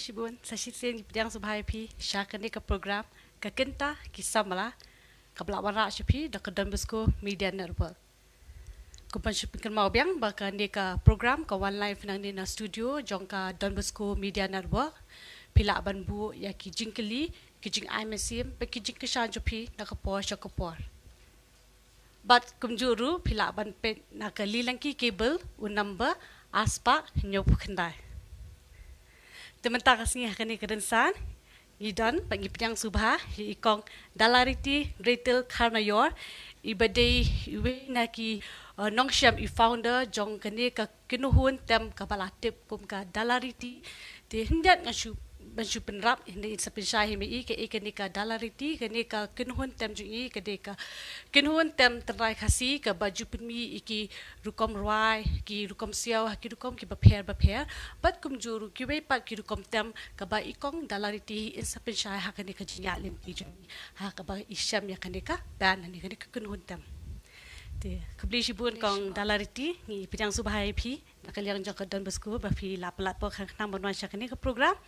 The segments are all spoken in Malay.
Shibun, Sashisin, Yang Subhapi, Shakani program, Kynta, Samla, Kablawara Shapi, the Bosco Media Network. Kupan Shipin Maubiang, Bakandika program, Kawan Live Nangina Studio, Jonka Bosco Media Network, Pila Banbu, Yaki Jinkali, Kijing Imesim, Bekijing Kishanjopi, Nakapor Shakapor. But Kumjuru, Pila Ban Pet Nakalilanki cable, un number, Aspa, Nyopukandai. Teman-teman kasih akan kedensan, idan bagi yang subha, ikong Dalariti, Gratel, Kharnaior, ibadai iwe naki nongsyam founder jong kene ka kinuhun tem kabalatip kum ka Dalariti, di hendak ngasu bansu penrap hindi sa pensyahe mi ke kene ka Dalariti kene ka kinuhun tem jungi kene ka kinuhun tem terai khasi ka baju penmi iki rukom ruai ki rukom siaw ki rukom ki baper bat kum juru ki we pat ki rukom tem ka ba ikong Dalariti in sa pensyahe ha kene ka jinya lim ki jungi ha ka ba isyam ya kene ka ban ni kene ka kinuhun tem te kabli shibun kong Dalariti ni pidang subhai pi nakaliang jaka dan Bosco ba pi lapalat po khang nang bonwan sya kene ka program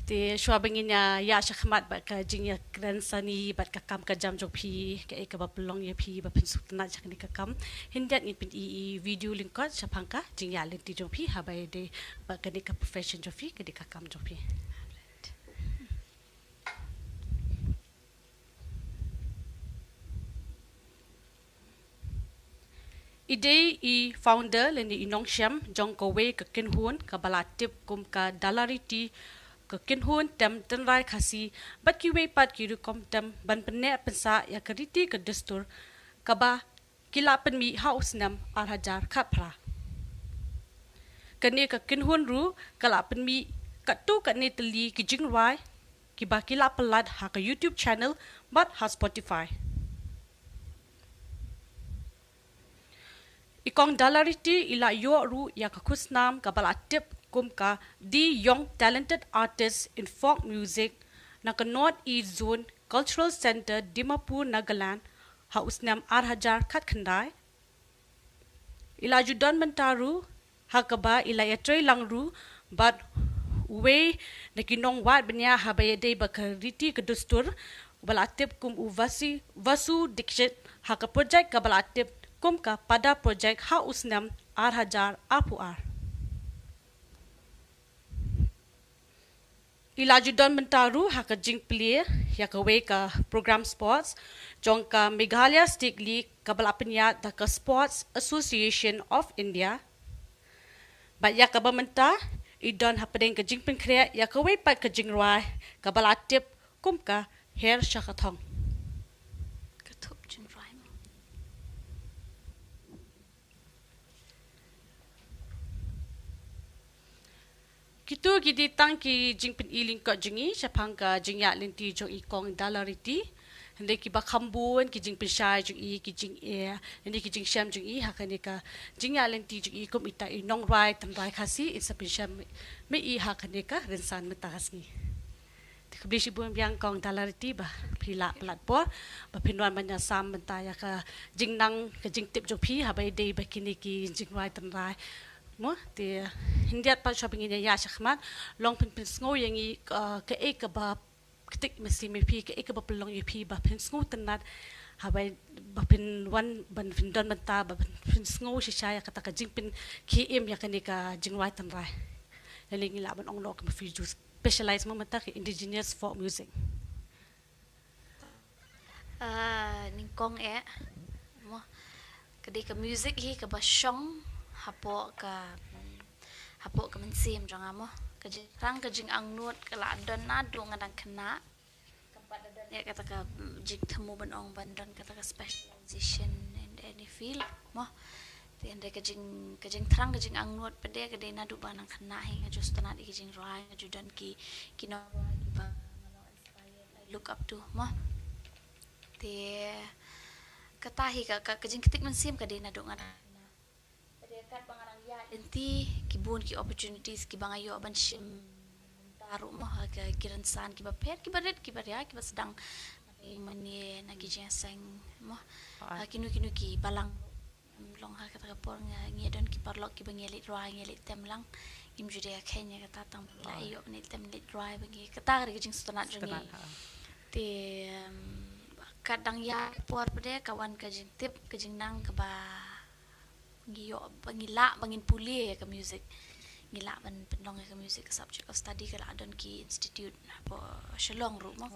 te shwabangnya ya shakhmat ba ka jingya gransani bat ka kam ka jam jok phi ka ek ba pelong ya phi ba pin sukna jakni ka kam hindat ni pin i video link ko chapangka jingya lenti jok phi ha ba de ba ka ni ka profession jok phi ka de ka kam jok phi ide i founder lendi inongsham jong ko we ka kinhun ka balatip kum ka Dalariti ka kinhun tem tenrai khasi bat ki we pat ki rukom tem ban penne pensa ya kariti ka destur ka ba kila pen mi haus nam arhajar khapra kane ka kinhun ru kala pen mi ka tu ka ne teli ki jingwai ki ba kila pelat ha ka YouTube channel bat ha Spotify ikong Dalariti ila yo ru ya ka kusnam ka balatip kum ka di young talented artists in folk music na ka North East Zone Cultural Center Dimapur Nagaland ha usnam arhajar khat khandai ila judan mentaru ha ka ba ila ya trei langru but we na kinong wat benya ha ba yede ba ka riti ka dustur balatip kum u vasu dikshit ha ka project ka balatip kum ka pada project ha usnam arhajar apuar Ilajudan mentaru haka jing player ya ka we ka program sports jong ka Meghalaya State League kabalapinya da ka Sports Association of India ba ya ka bamenta idan hapadeng ka jing pen krea ya ka we pat ka jing rai kabalatip kum ka hair shakathong katup jing rai Kitu gidi tang ki jingpin iling ko jingi sapang ka jingya lenti jong ikong Dalariti hindi ki bakambun ki jingpin shay jong ki jing hindi ki jing syam jong hakani ka jingya lenti jong ikom ita inong rai tan rai khasi isa pin syam me hakani ka rensan metakas ni kabli shibun biang kong Dalariti ba pila platform ba pinwan manya sam mentaya ka jingnang ka jingtip jong pi habai dei bakini ki jing rai tan rai mo te hindiat pa shopping in ya shakhmat long pin sngo yangi ka ek ba ktik mesi me pi ka ek ba pelong ye pi ba pin sngo tanat habai ba pin wan ban fin don mata ba pin sngo shi shaya kata ka jingpin ki em ya kani ka jingwai tan rai leling la ban onglok ma fi ju specialize mo mata ki Indigenous folk music ningkong mo kadi ka music hi ka ba shong hapo ka mensim jang amo kajang kajing angnut kala don nadu ngadang kena tempat dan ya kata ka jing temu benong bandan kata ka specialization in any field mo tiende kajing terang kajing angnut pede kade nadu banang kena hinga just tanat kajing rai ngajudan ki kino ki ba inspired I look up to mo te katahi ka kajing ketik mensim kade nadu ngadang kat bangarang ya enti kibun ki opportunities ki bangayo ban shim taru mo ka kiransan ki bapet ki badet ki barya ki basdang mani nagi jeseng mo kinu ki balang long ha kata kapor nga ngedon ki parlok ki bangelit roa ngelit tem lang im judia Kenya kata tang la iyo ni tem lit dry bagi kata ri jing setanat jing ti kadang ya por pede kawan ka jing tip ka jing nang ka ba ngiyo bangila bangin puli ka music ngila ban penong ka music subject of study ka adon ki institute po Shillong ru mo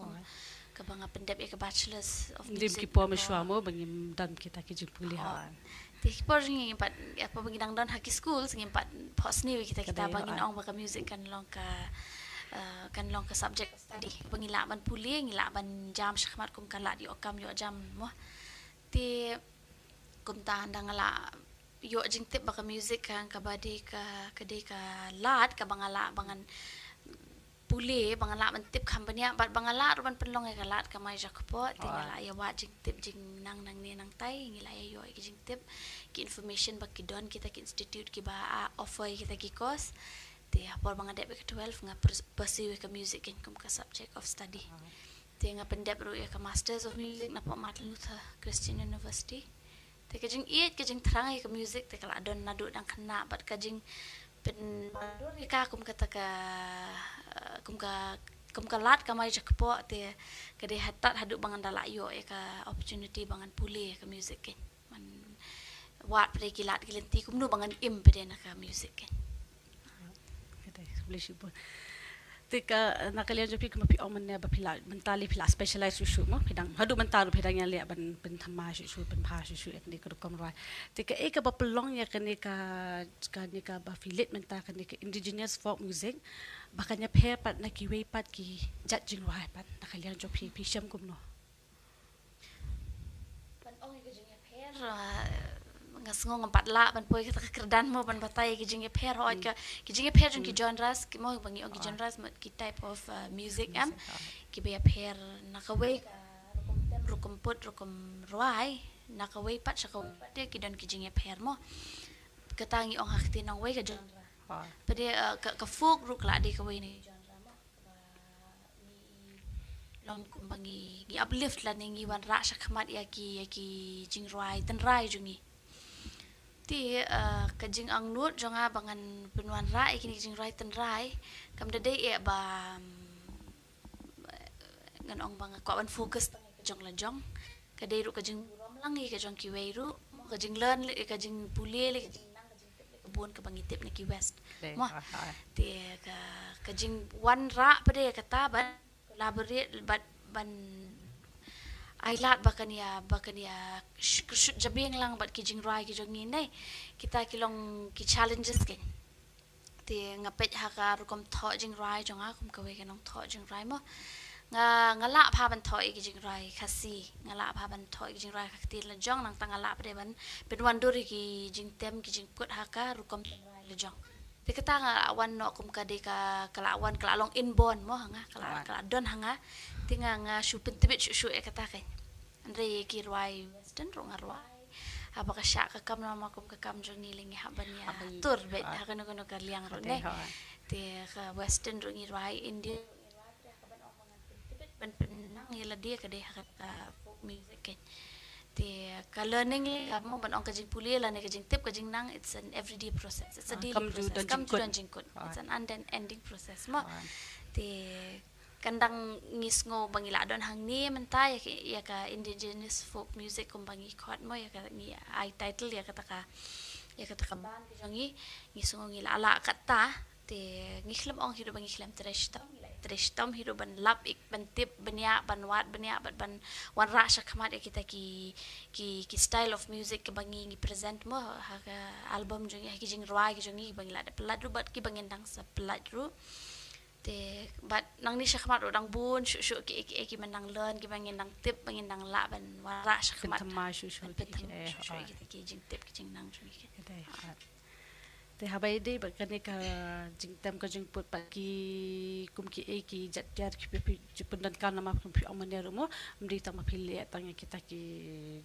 ka banga pendep ka bachelors of music dim ki po mashwamo bangim dan kita ki jing puli ha ti por ngi pat apa bagi dang don haki school ngi pat pos ni kita bangin ong baka music kan long ka subject study bangila ban puli ngila ban jam shakmat kum kala di okam yo jam mo ti kum ta dang la yo jing tip baka music kan ka badi ka kede ka lat ka bangala bangan puli bangala ban tip company bat bangala ruban penlong ka lat ka mai jakpo tingala ya wa jing tip jing nang ni nang tai ngila ya yo jing tip ki information bak ki don kita ki institute ki ba offer kita ki course ti apor bangade ke 12 nga pursue ka music kum ka subject of study ti nga pendep ru ya ka masters of music na po Martin Luther Christian University ti ka jing terang ka music ti kala don nadu dang kena bat ka jing pen ka kum kata ka kum ka lat ka mai jakpo te ka de hatat hadu bangan dala yo ya ka opportunity bangan puli ka music ke man wat pre kilat kilenti kum nu bangan im pede na ka music ke kete boleh sibuk tika nakalian jopi kemapi omen ne ba pila mentali pila specialize su mo pidang hadu mentaru pidang yang le ban ben thama su ben pha su ni ko kom rai tika e ka ba pelong ya kan ni ka ba filet menta kan ni ka indigenous folk music bakanya phe pat na ki wei pat ki jat jing rai pat nakalian jopi pi sham kum no pan ong ke jing phe ngasngong empat la ban poi ka kerdan mo ban batai ki jing phe ro ka ki jing phe jung ki genres ki mo bangi og genres ki type of music am ki be phe na ka wei rukum put rukum roai na ka wei pat sa ka de ki don ki jing phe mo katangi ong hakti nang wei ka genre pade ka folk ruk la de ka wei ni genre mo long kum bangi gi uplift la ni wan ra sa khamat ya ki jing roai tan rai jungi ti kajing ang nut jonga bangan penuan rai kini jing rai ten rai kam de e ba ngan ong bang ko ban focus jong la jong ka de ru kajing rom lang ki kajong ki wei ru kajing learn le kajing pule le kajing nang kajing kebun ka bangi tip ki west mo ti kajing wan ra pade kata ban collaborate ban ailat bakan ya jabing lang bat ki jing rai ki jong ni nei kita kilong ki challenges ke ti ngapet ha ka rukom tho jing rai jong a kum ka we kanong tho jing rai mo ngala pha ban tho ki jing rai khasi ngala pha ban tho ki jing rai khati la jong nang tangala pre ban pen wan duri ki jing tem ki jing put ha ka rukom rai la jong ti kata nga wan no kum ka de ka kala wan kala long inborn mo hanga kala don hanga tinga nga shupin tibit shu e kata kai andre ki ruai western ro ngarwai apa ka syak ka kam nama kum ka kam jong ni lingi haban ya tur bet ha kono ka liang ro ne ti ka western ro ngi ruai india ka ban ong mangan tibit ban nang yela dia ka de ha folk music ke ti ka learning mo ban ong ka jing puli la ne ka jing tip ka jing nang it's an everyday process it's a daily process come to jing kut it's an unending process mo ti kandang ngisngo bangila don hang ni menta ya ka indigenous folk music kum bangi khot mo ya ka ni ai title ya kata ka ban ki jongi ngisngo ngila ala kata te ngikhlem ong hidu bangi khlam treshtam hidu ban lap ik ban tip banya ban wat banya ban wan ra sha khamat ya kita ki style of music ke bangi ngi present mo ha ka album jongi ki jing roi ki jongi bangila de pelat ru bat ki bangin dang sa pelat ru te but nang ni syakmat orang bun shu ki menang learn ki bangin nang tip bangin nang la ban wara syakmat thama shu ki jing tip ki jing nang shu ki te habai de ba kan ka jing tam ka jing put pa ki kum ki e ki jat jar ki pe jipundan kan nama kum pi amane rumo mdi tang ma phile tang kita ki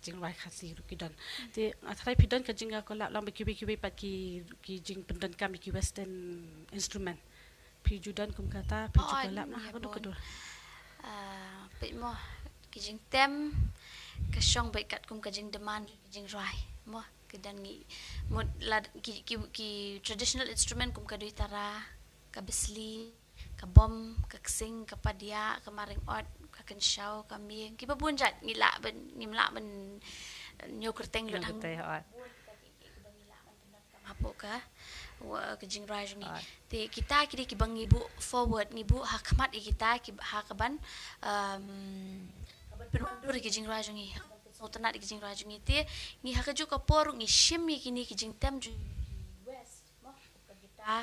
jing rai khasi ru ki dan te athrai pidan ka jing ka la lam ki pa ki jing pendan kam ki western instrument pi judan kum kata pi jugalap nah ko do pe mo ki jing tem ka shong bai kat kum ka jing demand jing rai mo kedan ngi mod ki traditional instrument kum kadui tara ka besli ka bom ka ksing ka padia ka maring ot ka kensyau ka mieng ki babunjat ngila ben ngimla ben nyo kerteng lo hang apo ka ke jingrai jungi te kita kidi ki bang ibu forward ngibu hakmat kita ki hakaban kaban penundur ki jingrai jungi so tanat ki jingrai jungi te ngi hakaju ka por ngi shimmi kini ki jing tem jungi west mo ka kita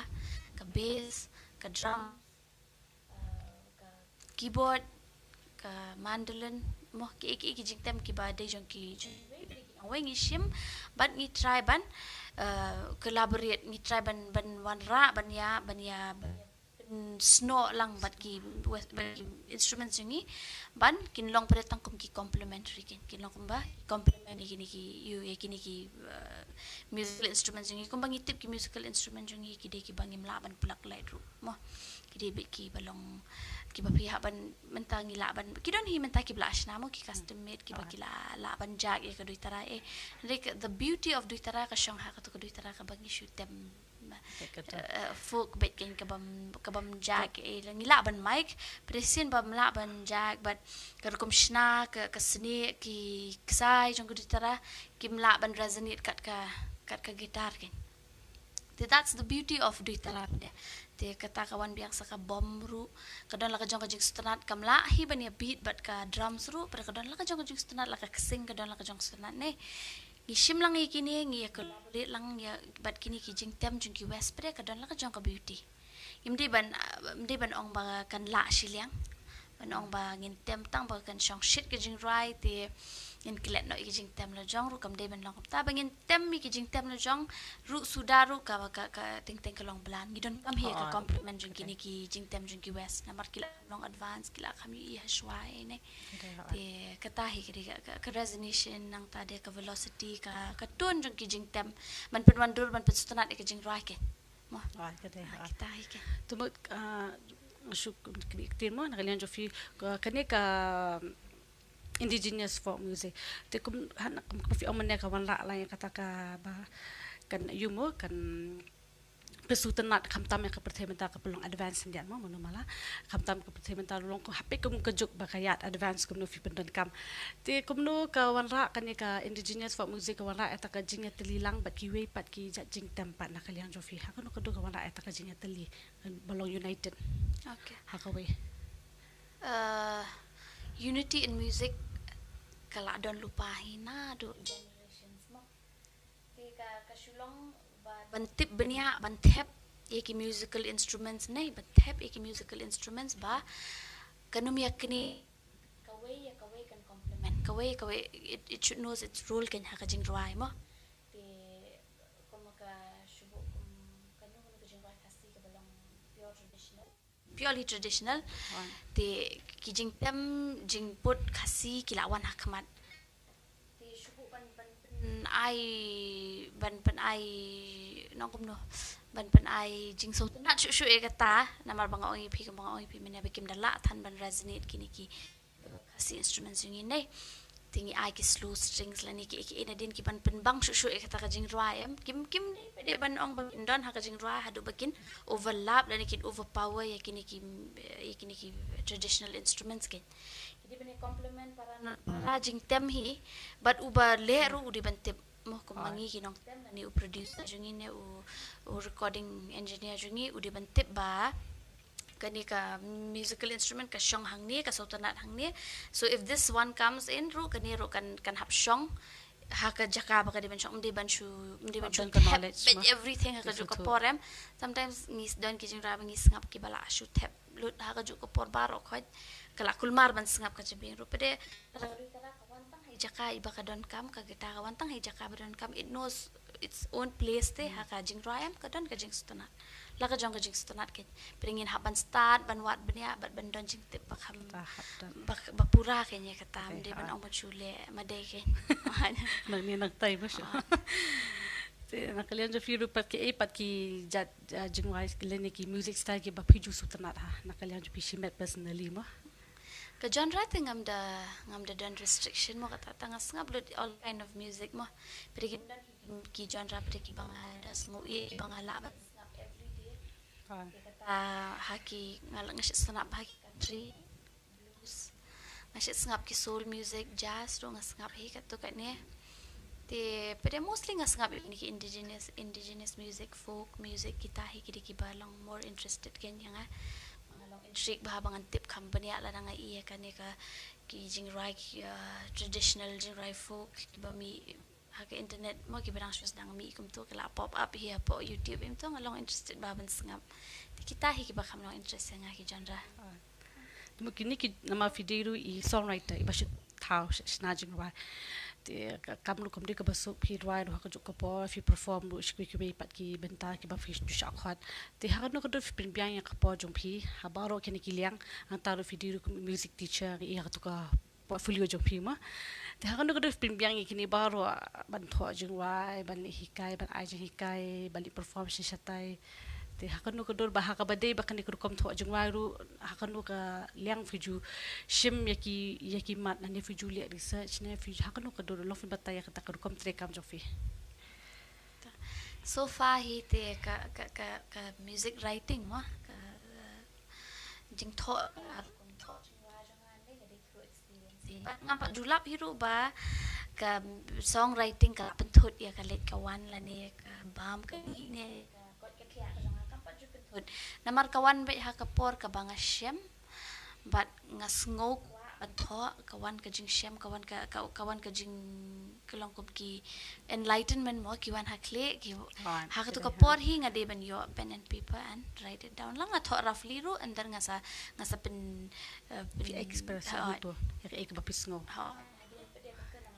ka bass ka drum ka keyboard ka mandolin mo ki jing tem ki ba de jong ki awai ngi shim ban ngi try ban collaborate ngi try ban wanra ban ya snow lang bat ki instruments jungi ban kin long pada tangkum ki complementary kin long kumba complement ni ki you kini ki musical instruments jungi kumba ngitip ki musical instrument jungi ki de ki bangi mlaban plak light ru mo ki de be ki balong ki ba pihak ban mentang ngila ban ki don hi mentang ki blash namo ki custom made ki ba ki la ban jag e ka duitara like the beauty of duitara ka shong ha ka to duitara ka bangi shoot them folk bet ken ka bam jag e ngila ban mic presin ba mla ban jag but ka kum shna ka sni ki ksai jong duitara ki mla ban resonate kat ka gitar ken. That's the beauty of duitara te kata kawan biasa ka bom ru kadon la ka jong ka jing stanat kamla hi ban ya beat but ka drums ru per kadon la ka jong ka jing stanat la ka sing kadon la ka jong stanat ne ngi shim lang kini ngi ya collaborate lang ya but kini ki jing tem jing ki west pre kadon la ka jong ka beauty imdi ban ong ba kan la shiliang ban ong ba ngin tem tang ba kan shong shit ke jing rai te in klet no ki jing tem la jong ru kam de ban long ta bangin tem mi ki jing tem la jong ru sudaru ka ting ka long blan gidon kam he ka compliment jing kini ki jing tem jing ki west namar kila long advance kila kami i hashwai ne te kata hi ki ka resonation nang ta de ka velocity ka tone jing ki jing tem man pen wandur man pen stunat ki jing rai ke mo kita hi ke tu syuk kdir mo nakalian jo fi kane ka Indigenous folk music. Te kum fi omane ka wan la yang kata ka ba kan yumo kan pesutanat kamtam yang kepertimenta ka pelong advance ndian mo mala kamtam kepertimenta long ko happy kum kejuk bakayat advance kum no fi pendan kam te kum no ka wan ra kan ka Indigenous folk music ka wan ra eta ka jingya telilang bat ki we pat ki jing tempat nakalian jo fi ha kan ko do ka wan ra eta ka jingya teli belong united. Okay. Ha ka we unity in music kalau don lupahin do generations mo ka Shillong bantip benia bantep eki musical instruments nei bantep eki musical instruments ba kanum yakni kawai kan complement kawai it should knows its role kan hakajing ruai mo te como ka shubo kanum ka jing ruai kasi ka belong purely traditional te kijing tem jing put kasi kilawan hakmat te shubu ban ai nongkom no ban ai jing so na shu e kata namar bang oi pi mena bekim dala than ban resonate kini ki kasi instruments yung inay tingi ai ki slow strings lani ki ina din ki ban bang shu e kata ka jing ruai kim pede ban ong bang indon ha ka jing ruai hadu bakin overlap lani ki overpower ya kini ki traditional instruments ken jadi bani complement para jing tem hi but uba leru di bantip mo kumangi kinong tem lani u producer jungi ne u recording engineer jungi u di bantip ba kani ka musical instrument ka shong hang ni ka sautanat hang ni so if this one comes in ru kani ru kan hap shong ha ka jaka ba ka di ban shong di ban shu knowledge everything ha ka ju ka porem sometimes ngis don ki jing ra ngi ngap ki bala shu tap lut ha ka ju ka por baro khoj kala kulmar ban ngap ka jibing ru pede jaka iba ka don kam ka kita ka wantang hi jaka ba don kam it knows its own place te ha ka jing raem ka don ka jing stunat la ka jong ka jing stunat ke pringin haban start ban wat benia ban don jing te bakam bakpura ke nya kata de ban ong chule madai ke nang ni nang tay mo siya nakalian jo firu pat ki jat jing wise kilene ki music style ki ba piju sutanat ha nakalian jo pishimet personally mo ka genre te ngam da don restriction mo kata tangas ngab all kind of music mo pergi ki genre pada ki bang ada ngui ki bang ala snap everyday Ah. kata haki ngalang ngasih snap haki country blues ngasih snap ki soul music jazz ro ngasngap hi kat tu kat ni te pada mostly ngasngap ni ki indigenous music folk music kita hi ki balang more interested ken yang ngalong intrigue bah bangan tip company ala nang iya kan ka ki jingrai traditional jingrai folk ki ba mi haka internet mo ki barang shus dang mi kum to kala pop up here po YouTube im to ngalong interested ba ban sngap kita hi ki ba kam long interest nga ki genre mungkin ni nama video i songwriter i basit thau snajing wa te kam lu kom de ka basu phi rwai ro ka juk ka po fi perform lu shkwi ki pat ki benta ki ba fi du sha khat te ha no ka do fi pin byang ya ka po jong phi ha ba ro ken ki liang ang ta ro video music teacher i ha to ka portfolio jong phi ma te ha no ka do fi pin byang ki ni ba ro ban tho jing wai ban hikai ban ai jing hikai ban perform shi shatai te hakanu ka dor baha ka bade bakani ku kom tho jungwaru hakanu ka liang fiju shim yaki mat na ne fiju le research ne fiju hakanu ka dor lo fin bataya ka ku kom tre kam jofi so far hi te ka music writing ma ka jing tho jingwa jangan le ka through experience ngam pa julap hiru ba ka songwriting ka penthut ya ka let kawan la ne ka bam ka ni ne namar kawan be ha kapor ka banga shem but ngas ngok atho kawan ka jing shem kawan ka jing kelong ko ki enlightenment mo ki wan ha kle ki ha ka to kapor hi nga de ban yo pen and paper and write it down lang atho roughly ro and then ngasa pen express to ek ba pisngo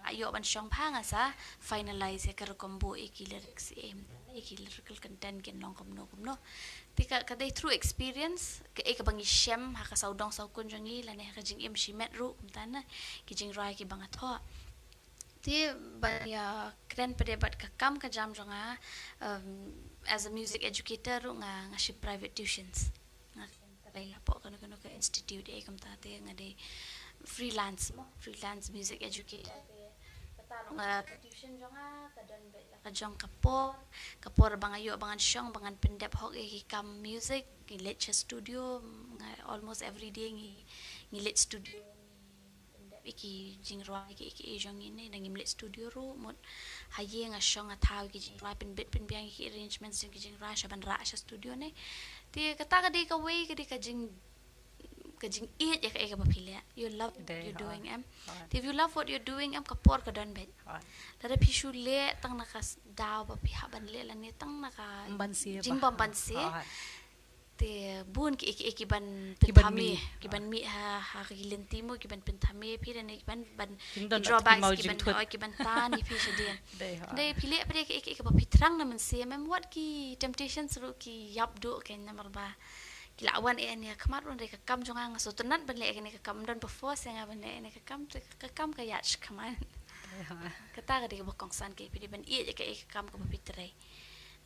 ayo ban shong pa ngasa finalize ya ka kombo lyrics lyrical content ken long kom no tika kadai through experience ke ek bangi shem ha ka saudong sau kun jangi la ne ka jing em shimet ru mtana ki jing rai ki banga tho ti ba ya kren pede bat ka kam ka jam jonga as a music educator nga shi private tuitions nga rai po ka institute e kam ta te nga de freelance music educator nga tuition jonga kadon be ka jong kapor bang ayo bangan syong bangan pendep hok kam music ki lecture studio almost every day ngi let studio pendep iki jingrwa iki jong ini nang let studio ro mot haye nga syong athaw ki jingrwa pen bit pen biang ki arrangements ki jingrwa shaban ra sha studio ne ti kata ka de ka way ka jing eat ya ka bapile you love what you're doing if you love what you're doing kapor ka don bet la pishu le tang nakas daw ba piha ban le la ni tang naka jing bansi te bun ki ban pentami ki ban mi ha kilenti mo ki ban pentami pi dan ki ban drawbacks ki ban tan ni pi shedien dei pile pare ki ba pitrang na man se mem what ki temptations ru ki yap do ken number ba kilawan ni kamar ron ka kam jonga nga so tunat ban le ka kam don before senga ban le ka kam ka yach kaman kata ka de ba kongsan ke pidi ban ka kam ka pitre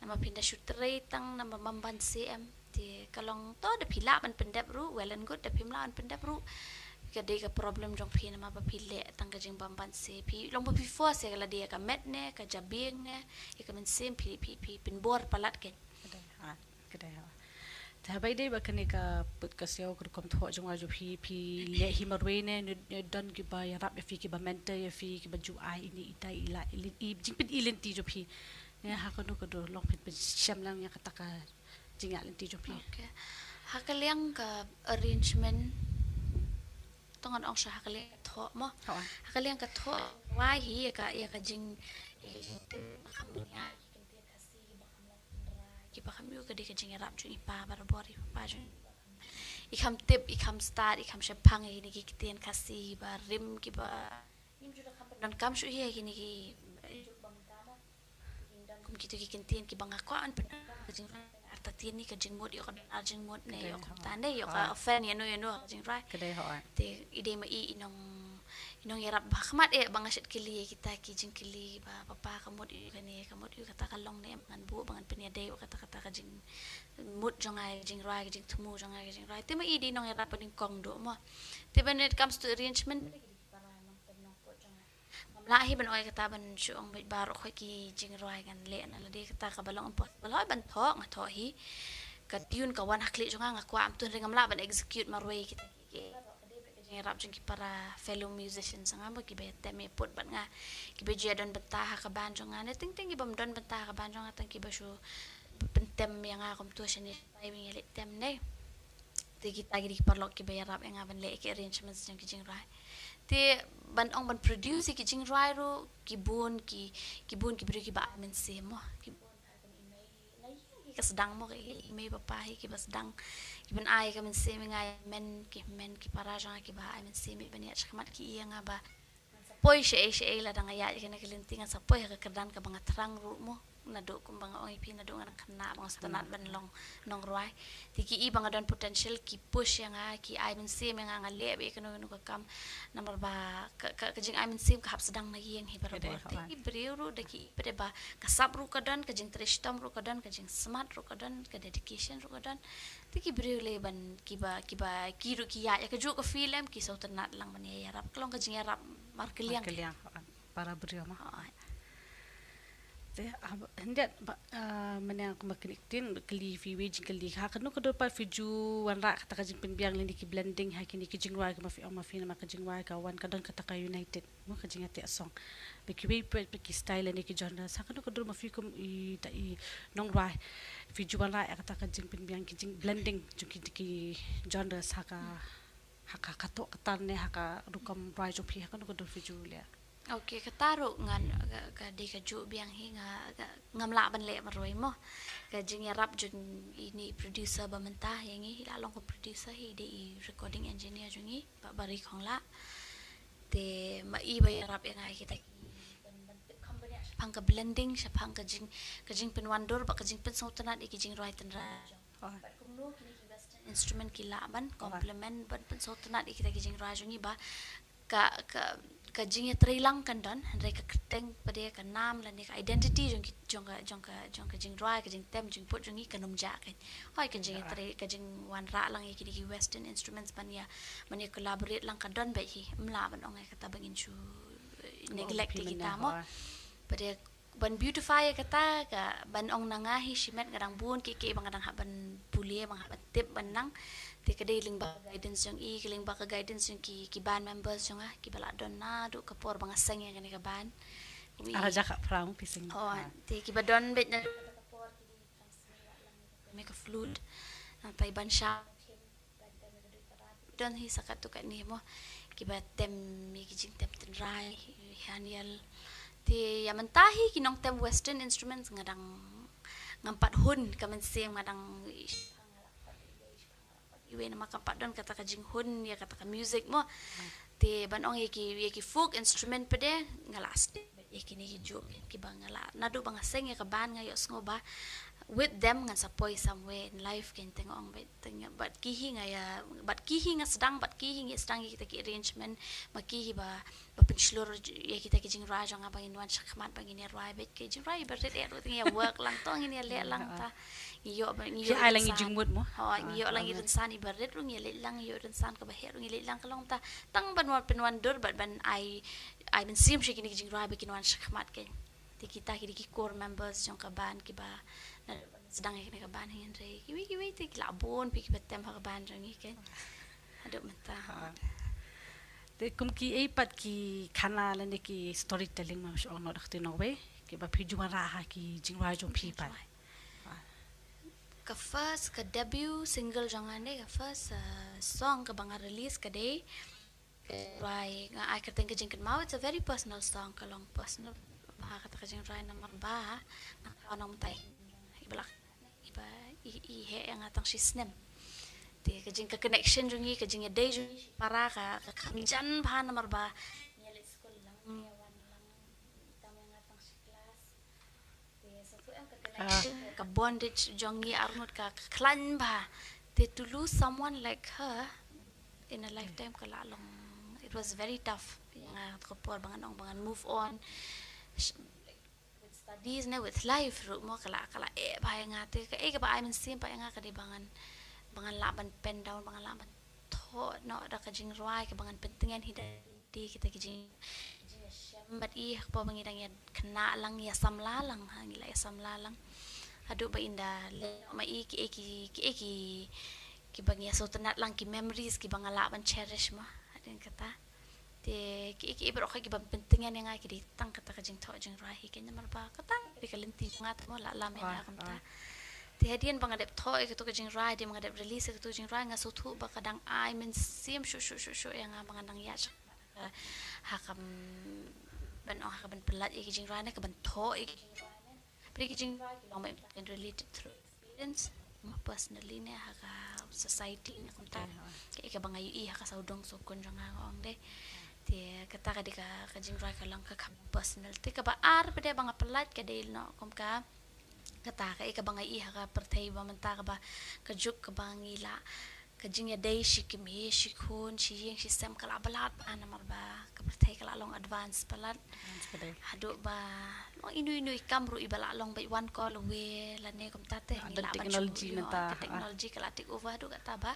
nama pinda shutre tang nama mamban cm ti kalong to de pila ban pendap ru well and good de pimla an pendap ru ka de ka problem jong phi nama ba pile tang ka jing bamban se pi long ba before se la de ka met ne ka jabing ne ka men sem pi pin bor palat ke kedai Habai dei bakani ka podcast yo kur kom tho jong aju phi le hi marwe ne don ki ba ya rap fi ki ba mente ya fi ki ba ju ai ini ita ila i jing pin ilin ti jo phi ne ha ko no ko do long pin sham lang ya kata ka jing ya lin ti jo phi okay ha ka liang ka arrangement tongan ong sha ha ka le tho mo ha ka liang ka tho wa hi ya ka jing pa kami ka di ka jing rap ju ipa barbori pa ju ikam tip ikam start ikam shepang ini ki kiten kasi ba rim ki ba nim ju kam dan kam shu hi ini ki kum kitu ki kenten ki bang ko an ka jing arta tin ni ka jing mod yo ka jing mod ne yo ka tande yo ka fan ya no jing right kedai ho te ide ma i inong yarap bahmat bang asyat kili kita ki jing kili ba papa kamot kani kamot yu kata kalong ne ngan bu bangan peniade kata ka jing mut jongai jing rai jing tumu jongai jing rai te ma i di nong yarap paning kong do mo te when it comes to arrangement lahi ban oi kata ban syong bit baru khoi ki jing roi kan le na la de kata ka balong import baloi ban tho nga tho hi ka tiun ka wan hakli jonga nga kwa am tun ringam la ban execute marway kita jing rap jing ki para fellow musicians nga mo ki be teme put ban nga ki be je don betah ka ban jonga ne ting ting ki bam don betah ka ban jonga tang ki ba shu pentem yang nga kom tu sini tai mi le tem ne ti kita gi parlok ki be rap nga ban le ki arrangements jing ki jing rai te ban ong ban produce ki jing rai ro ki bun ki bri ki ba men se mo ki bun ban email lai ki sedang mo ki email ba pa ki ba sedang ki ban ai ka men se mi ngai men ki para jang ki ba ai men se mi ban ya chakmat ki iya nga ba poi she la dang ya ki na kelintingan sa poi ka kedan ka banga terang ru mo na do kum banga oi pi na do ngana kana bang stanat ban long nong roi ti ki i banga don potential ki push yang ki ai men sim yang nga le be kono no ka kam number ba ka jing ai men sim ka hap sedang na yang hi bar ba ti breuru de ki pede ba ka sab ru ka don ka jing tristam ru ka don ka jing smart ru ka don ka dedication ru ka don ti ki breu le ban ki ba ki ru ki ya ka ju ka film ki so tanat lang man ya rap klong ka jing ya rap mar keliang para breu ma hendak mana aku makin iktin keli fi wage keli ha kanu ko pa fi ju wan ra kata kajing penbiang lini ki blending ha kini ki jingwa ka mafi ma fi na ka jingwa ka wan kadon kata ka united mo ka jinga te song be ki we pe ki style ni ki genre sa kanu ko mafi kum i ta i nong ra fi ju wan ra kata kajing penbiang ki jing blending ju ki genre sa ka haka kato katan ne haka rukam ra jo pi ha kanu ko fi ju le okay kataru ngan ka de ka ju biang hi ngam la ban le maroi mo ka jing ya rap jun ini producer ba mentah yang hi la long ko producer hi de recording engineer jungi ba bari khong la te ma i ba rap yang ai kita pang ka blending sha pang ka jing pen wandor ba ka jing pen sautanat ki jing roi tan ra kumno ki instrument ki la ban complement ban pen sautanat kita ki jing ra jungi ba ka jing trilang kan don re ka keteng pade ka nam la ni ka identity jong ka jing roi ka jing tem jing put jong ka nom ja ka hoi ka jing tri ka jing wan ra lang ki di western instruments ban ya collaborate lang ka don be hi mla ban ong ka ta bangin chu neglect kita mo pade ban beautify kata ka ban ong nanga hi shimet ngadang bun ki bang ngadang ban pulie bang tip ban nang ti ka dealing ba guidance jong i kiling ba ka guidance jong ki band members jong ki bala don na do ka por bang aseng yang ni ka band aja ka prang pising ti ki ba don bet na ka por ki make a flute nang tai ban sha don hi sakat to ka ni mo ki ba tem mi ki jing tem ten rai hanial ti ya mentahi ki nong tem western instruments ngadang ngampat hun ka men sing ngadang iwe na makampat don kata ka jing hun ya kata ka music mo ti ban ong yeki folk instrument pede ngalas yeki ni ju ki bangala nadu bang seng ya ka ban ngayo sngo ba with them ngan sapoy somewhere in life ken teng ong bet teng bat kihi ngaya bat kihi nga sedang bat kihi sedang kita ki arrangement makihi ba penslur ya kita ki jing raja nga bangin wan sakmat bangin ya rai bet ki jing rai berret ya ya work lang to ngin ya le lang ta iyo ai lang jing mut mo iyo lang irin san ibaret rung ya le lang iyo irin san ka baher rung ya le lang kalong ta tang ban wan dur ban ai ben sim shi ki jing rai bangin wan sakmat ken ti kita ki core members jong ka ban ki ba sedang ikni ka ban hin re kiwi ti labon pi ki betem ka ban jong iken aduk mata te kum ki ei pat ki khana la ne ki storytelling ma sho no dakhte no we ki ba phi juma ra ha ki jingwa jo phi pa ka first ka debut single jong ane ka first song ka bang release ka day right I can think jing kan mau it's a very personal song ka long personal ba kata ka jing right number ba na nong tai ibla iba I he yang atang sisnem ti ka jing ka connection jungi ka jing day jungi para ka kanjan ba number ba nyali school lang ya wan lang tam yang atang si class ti satu ang ka connection ka bondage jongi arnot ka klan ba ti to lose someone like her in a lifetime ka lalong it was very tough yang kapor bangan move on with studies na with life ru mo kala ba nga te ka ka ba I mean sim pa nga ka di bangan laban pen down bangan laban to no da ka jing roi ka bangan pentingan hida di kita ki jing shem bat po mangidang ya kena lang ya samla lang ha ngila ya samla lang adu ba inda mai ki bang ya so tenat lang ki memories ki bang ala ban cherish ma adin kata te ki bro ka ki bang pentingan yang ki ditang kata ka jing tho jing rahi kenya mar ba kata di kalenti ngat mo la lam ya kata te hadian bang adep tho ke to ka jing rahi dia mengadep release ke to jing rahi nga so thu ba kadang ai men sim shu yang bang andang ya hakam ban hakam pelat ki jing rahi ka ban tho ki jing rahi long mai related through experience personally ni haka society ni kumta ka bang ayu haka saudong so kun jang ngong de te kata ka dika ka jing rahi ka lang ka personal te ka ba ar pede bang pelat ka del no kum ka kata ka bang ayu haka pertai ba menta ka ba ka juk ka bang ila ka jing ya day shi kimi shi kun shi yeng shi sem kala balat ana marba ka pertai kala long advance balat hadu ba long inu kamru ibala long by one call away la ne kom tate ada teknologi menta teknologi kala tik over hadu kata ba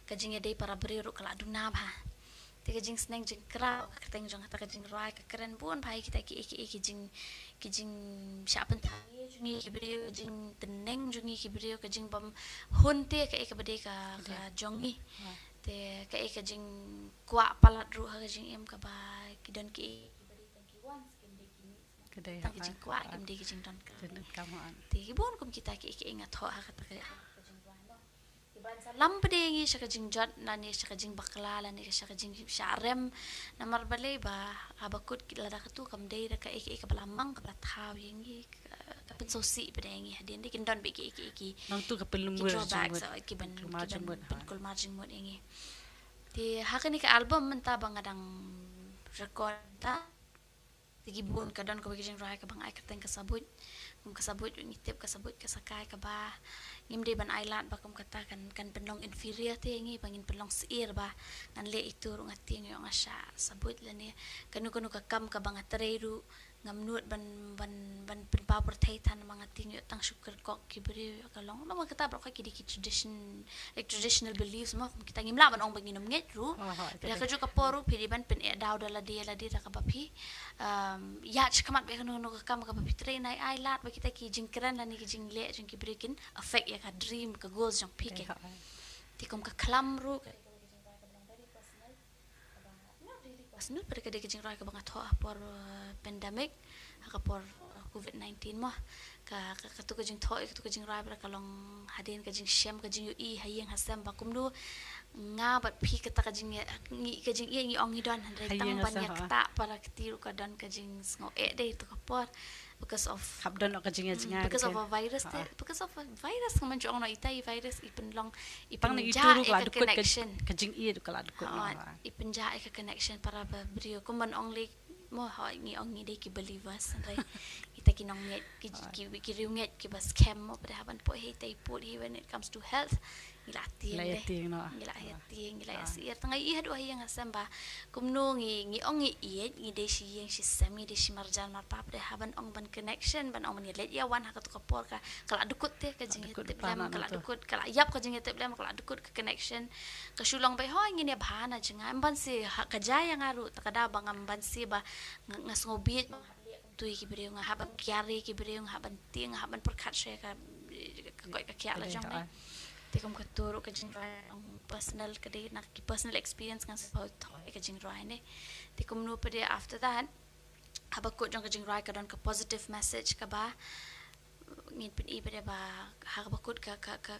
ka jing ya day para beriru kala duna ba te ka jing sneng jing kra ka teng jong kata ka jing rai ka keren pun bai kita ki jing siapen tangi jungi ki beriu jing teneng jungi ki beriu ka jing bam hun te ka bade ka jongi te ka jing kwa palat ru ha jing em ka ba ki don ki bade tang ki once kim de ki kedai tang jing kwa kim de ki jing don ka kamaan te ki bon kum kita ki ingat ho ha kata ka lam pede ngi saka jing jot na ni saka jing bakla la ni saka jing syarem na marbale ba abakut la da tu kam dei da ka ka balamang ka thaw yengi ka pen sosi pede ngi hadin de kin don be ki nang tu ka pelumur ki ban kul margin mod ngi ti hakani ka album menta bangadang record ta tigibun ka don ko jing rai ka bang ai ka teng ka sabut ngitip kasabut kasakai ka ba ngimde ban island ba kum katakan kan penlong inferior te ngi bangin penlong seir ba ngan le itu ru ngati ngi ngasha sabut la ne kanu ka kam ka bang atreru ngamnut ban power thai than mangati ngi tang syukur kok kibri ka long no kata bro ka ki traditional beliefs ma kita ngimla ban ong banginom nget ru bila ka ka poru pili ban pen daw dala dia ka bapi ya chkamat be kanu ka kam ka bapi train ai island ba kita ki jingkran la ni ki jingle jing ki breakin affect ya ka dream ka goals jong pike ti kom ka klam ru personal pada kadang kecing rai ka bang atho por pandemic ka por covid-19 mo ka tu kecing tho ka tu kecing rai pada kalong hadin kecing syam kecing ui hayeng hasam bakum du nga bat phi kata kecing kecing ngi ong idon handai tang banyak ta para ketiru ka dan kecing ngo de tu ka por because of habdon kecing because of a virus kaman jong no itai virus ipen long ipang ipen itu ja kala connection kecing i kala dukut ipen ja connection para brio kuman only mo ha ngi ongi de ki believers right kita kinong net ki riunget ki bas scam mo pada haban po he tai put when it comes to health ngila ngila ya tanga i hadu hayang asamba kumno ngi ongi ngi de shi yang shi sami de shi marjan mar pa pada haban ong ban connection ban ong ban let ya wan hakatu kapor ka kala dukut te ka jing te blam kala dukut kala yap ka jing te blam kala dukut ka connection ka Shillong bai ho ngi ne bhana jinga amban si ka jaya ngaru takada bang amban si ba ngas ngobit tu ki beriu nga haban kiari ki beriu nga haban ting haban perkat she ka koi ka kia la jang ne tikom ka turu ka jing rai personal ka de nak ki personal experience ngan sa ka jing rai ne tikom no pede after that haba ko jang ka jing rai ka don ka positive message ka ba ngin pin i pede ba haba ko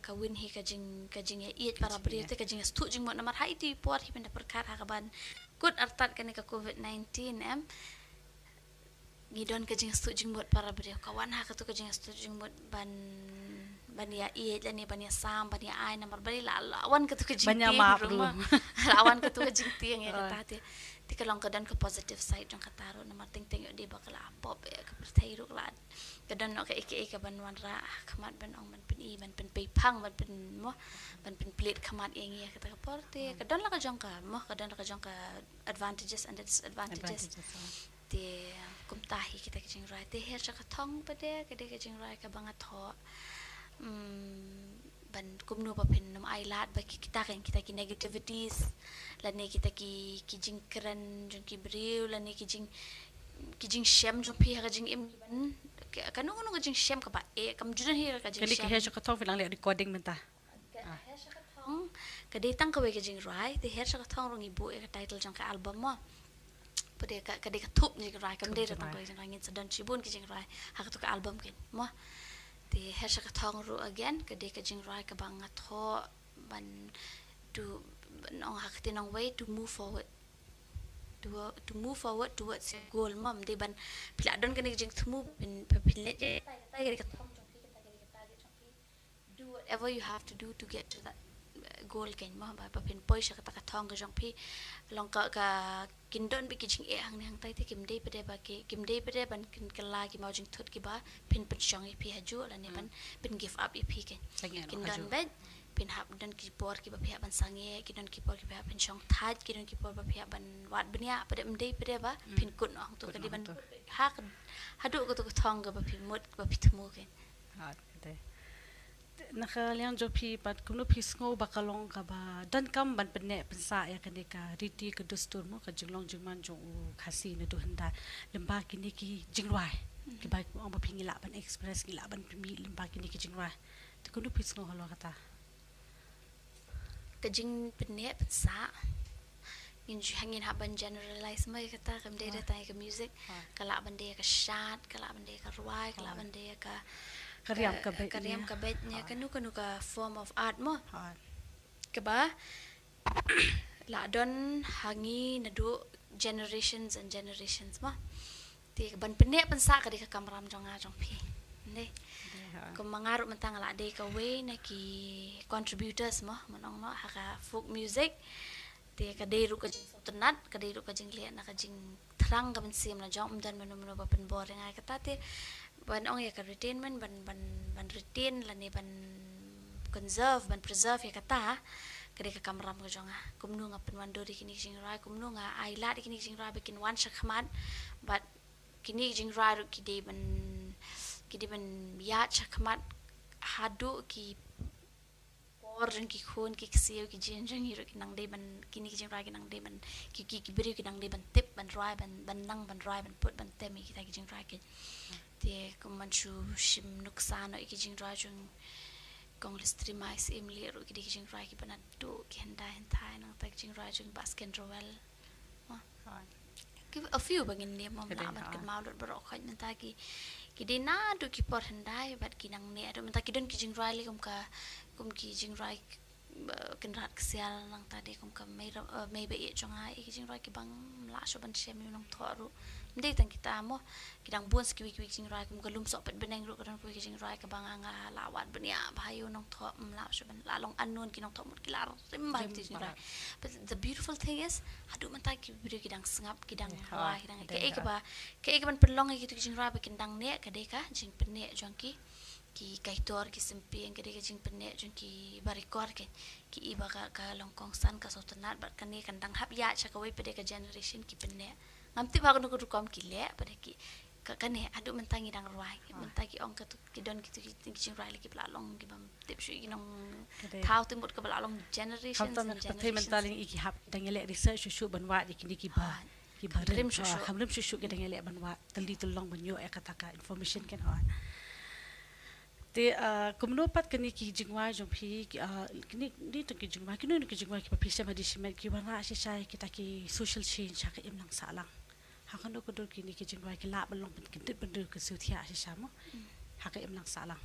ka win hi ka jing ya iet para beriu te ka jing stu jing mo namar hai ti por hi pin perkat ha ka ban good artat ka ne ka covid-19 ngidon ka jing stu jing mot para beriu kawan ha ka tu ka jing stu jing mot ban ya iet lani ban ya sam ban ya ai namar bari la awan ka tu ka jing banyak map rumah awan ka tu ka jing tiang ya kata ti ka long ka dan ka positive side jong ka taro namar ting ting di bakala pop ka pertai ru la ka dan ka ka ban wan ra kamat ban ong ban pin i ban pin pe phang ban pin mo ban pin plate kamat yang ya kata ka porte ka dan la ka jong ka mo ka dan la ka jong ka advantages and disadvantages ti kum tahi kita kecing rai te her ka thong pade ka de kecing rai ka banga tho ban kumno pa pin nam ai lat ba kita ki negativities la ne kita ki jingkran jing ki briu la ne ki jing kijing shem jong pi ha kijing im ban kanu kanu kijing shem ka ba kam judan hi ka kijing Kani shem ke he ka thong filang le recording menta. her sa ka thong ka de tang ka we kijing rai te her sa ka thong rong ibu ka title jong ka album mo pade ka de ka thup ni rai kam de tang ka kijing rai ngin sadan chibun kijing rai ha ka to ka album ken mo te her sa ka thong ru again ka de kijing rai ka bang tho ban to nong ha ka nong way to move forward to move forward towards your goal mom de ban pila don kani jing to move in pin let do whatever you have to do to get to that goal ken mo ba pin poi sha ka thong ka jong pi long ka kin don bi kijing e hang hang tai te kim de pede ba ke kim de pede ban kin kala ki mau jing thot ki ba pin pin chong e pi ha ju la ne ban pin give up e pi ken kin don ben pin hap dan ki por ki ba pihak ban sange ki don ki por ki pihak pin chong thaj ki don ki por ba pihak ban wat benia pada mdei pada ba pin kun ong tu kadi ban hak hadu ko tu thong ga ba pin mot ba pitmu ken Ha de. Nakaliang jo pi pat kuno pi ngo bakalong ka ba dan kam ban penne pensa ya kani ka riti ka dustur mo ka jinglong jingman jong khasi ne do handa lemba kini ki jingwai ki ba ko ba pingila ban express ngila ban pimi lemba kini ki jingwai to kuno pi ngo halo kata kajing penne pensa ngin hangin haban generalize mai kata kam de ta ka music kala ban de ka shat kala ban de ka ruai kala ban de ka kariam ka bet nya kanu ka form of art mo ka ba la don hangi nadu generations and generations mo ti ban penne pensa ka de ka kamram jong a jong pi ne ko mangaru mentang la de ka we na ki contributors mo manong no ha ka folk music te ka de ru ka tenat ka de ru ka jing le na ka jing thrang ka ben sim na jong dan menu menu ba pen bor ngai ka ta te ban ong ya ka retain man ban retain la ne ban conserve ban preserve ya ka ta ka de ka kamram ka jong a kumnu nga pen wando di kini jing rai kumnu nga ai la di kini jing rai bikin wan shakman but kini jing rai ru ki de ban ya chakmat hadu ki por ki khon ki ksio ki jin jang hiru ki nang de ban kini ki jing rai ki nang de ban ki beri ki nang de ban tip ban rai ban nang ban rai ban put ban temi ki ta ki jing rai ki te ko man chu shim nuksano ki jing rai jung kong streamize emli ru ki jing rai ki ban tu ki henda hentai nang ta ki jing rai jung basken roel ki a few bangin ne mom na ban kan maulud bro khan ta ki dina do ki por hendai bat ki nang ne do menta ki don ki jing rai le kum ki jing rai kan rat ksial nang ta de kum ka mai be e chonga ki jing rai ki bang la so ban shem nang thoru mde tang kita mo ki dang bun ski wi jing rai kum ka lum so pat beneng ru kan ki jing rai ka bang anga la wat benia bhayu nang tho la so ban la long annun ki nang tho mut ki la rim ba ki jing rai but the beautiful thing is hadu menta ki video ki dang sngap ki dang wa ki dang ke ban perlong ki jing rai ba kin dang ne ka de ka jing penne jong ki kaitor ki sempiang kede jing penne jung ki barikor ke ki iba ka longkong san ka sotanat bat kan kan dang hap ya cha ka we pede ka generation ki penne ngamti ba ko kom ki le pede ki ka kan adu mentangi dang ruai mentagi ong ka tu ki don ki jing rai ki pla long ki bam tip shu ki nong thau timut ka pla long generation pathe mentaling iki hap dangele research shu ban wa ki ba ki barim shu ki dangele ban wa tali tulong ban yo kata ka information kan ha te kumno pat kani ki jingwa jong phi kini ni to ki jingwa ki jingwa ki papi sama di simen ki wana si sai kita ki social change ha ka im nang salang ha kan ko dor kini ki jingwa ki la balong pen kin pen dur ka su thia si samo ha ka im nang salang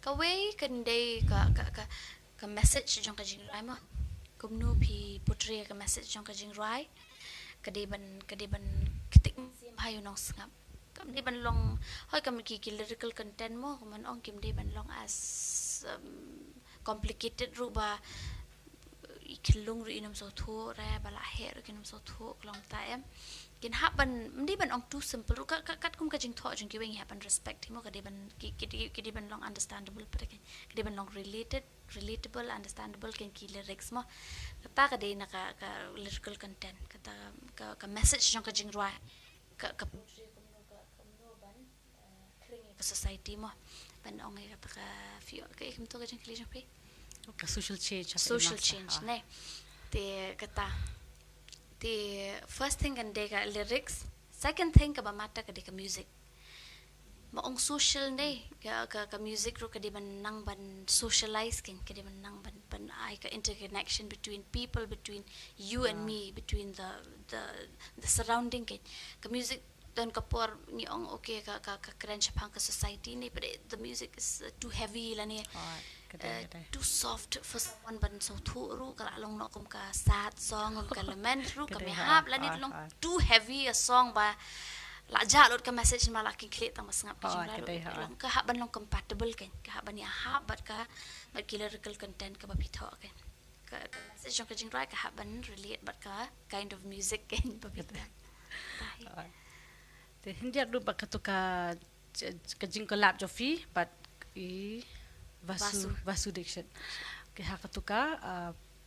ka we kan dei ka message jong ka jingwa mo kumno phi portray ka message jong ka jingwa ka de ban kitik sim hayo nong sngap kam di ban long hoi kam ki lyrical content mo man ong kim di ban long as complicated ru ba ikilung ru inam so thu ra bala he ru kinam so thu long ta em kin ha ban di ban ong too simple ru kat kum ka jing tho jing ki wing ha ban respect mo ka di ban ki di ban long understandable but ki di ban long relatable understandable ken ki lyrics mo kata ka de na ka lyrical content kata ka message jong ka jing roi ka society mo ban ong ay kata ka few ka ikim to ka jang kili jang pi ka social change ne te kata the first thing kan de ka lyrics second thing ka ba mata ka di ka music maong social ni ka music ro ka di man nang ban socialize kin ka di man nang ban ay ka interconnection between people, between you and me, between the surrounding kin ka music dan kapor ni ong okay ka keren siya ka society ni, but the music is too heavy la ni, too soft for someone ban so thuru ka long no kum ka sad song ka lament ru ka mehab la ni long too heavy a song ba la jalot ka message malah kin klik tang masngap ka jumlah long ka ban long compatible kan ka ban ya habat ka bat lyrical content ka ba pitho kan ka message ka jing right ka ban relate bat ka kind of music kan ba pitho te hindia du bakatuka kajing collab jofi but vasu diction ke hakatuka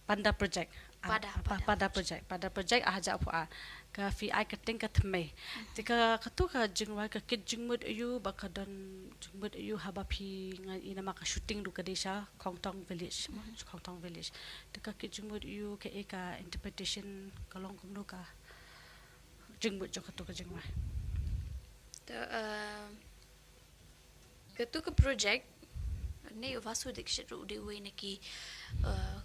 panda project pada project aja apa ka fi ai kating ka thme tika katuka jingwa ka kijingmud ayu bakadan jingmud ayu haba phi ina maka shooting du kadesha khongtong village tika kijingmud ayu ke eka interpretation kalong kumnu ka jingmud jo katuka jingwa ketua project ni vasu diction ru de we neki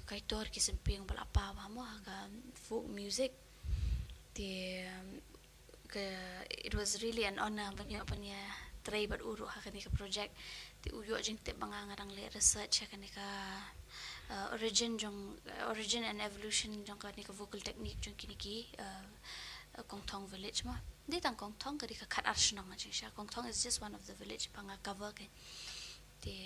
kaitor ki semping balapa mo aga folk music it was really an honor banya try but uru hakani ka project ti uyo jing te bangangarang le research hakani ka origin and evolution jong ka ni ka vocal technique jong kini ki Kongtong village ma di tang Kongtong ka di ka khat arshna ma jing sha Kongtong is just one of the village panga cover ke they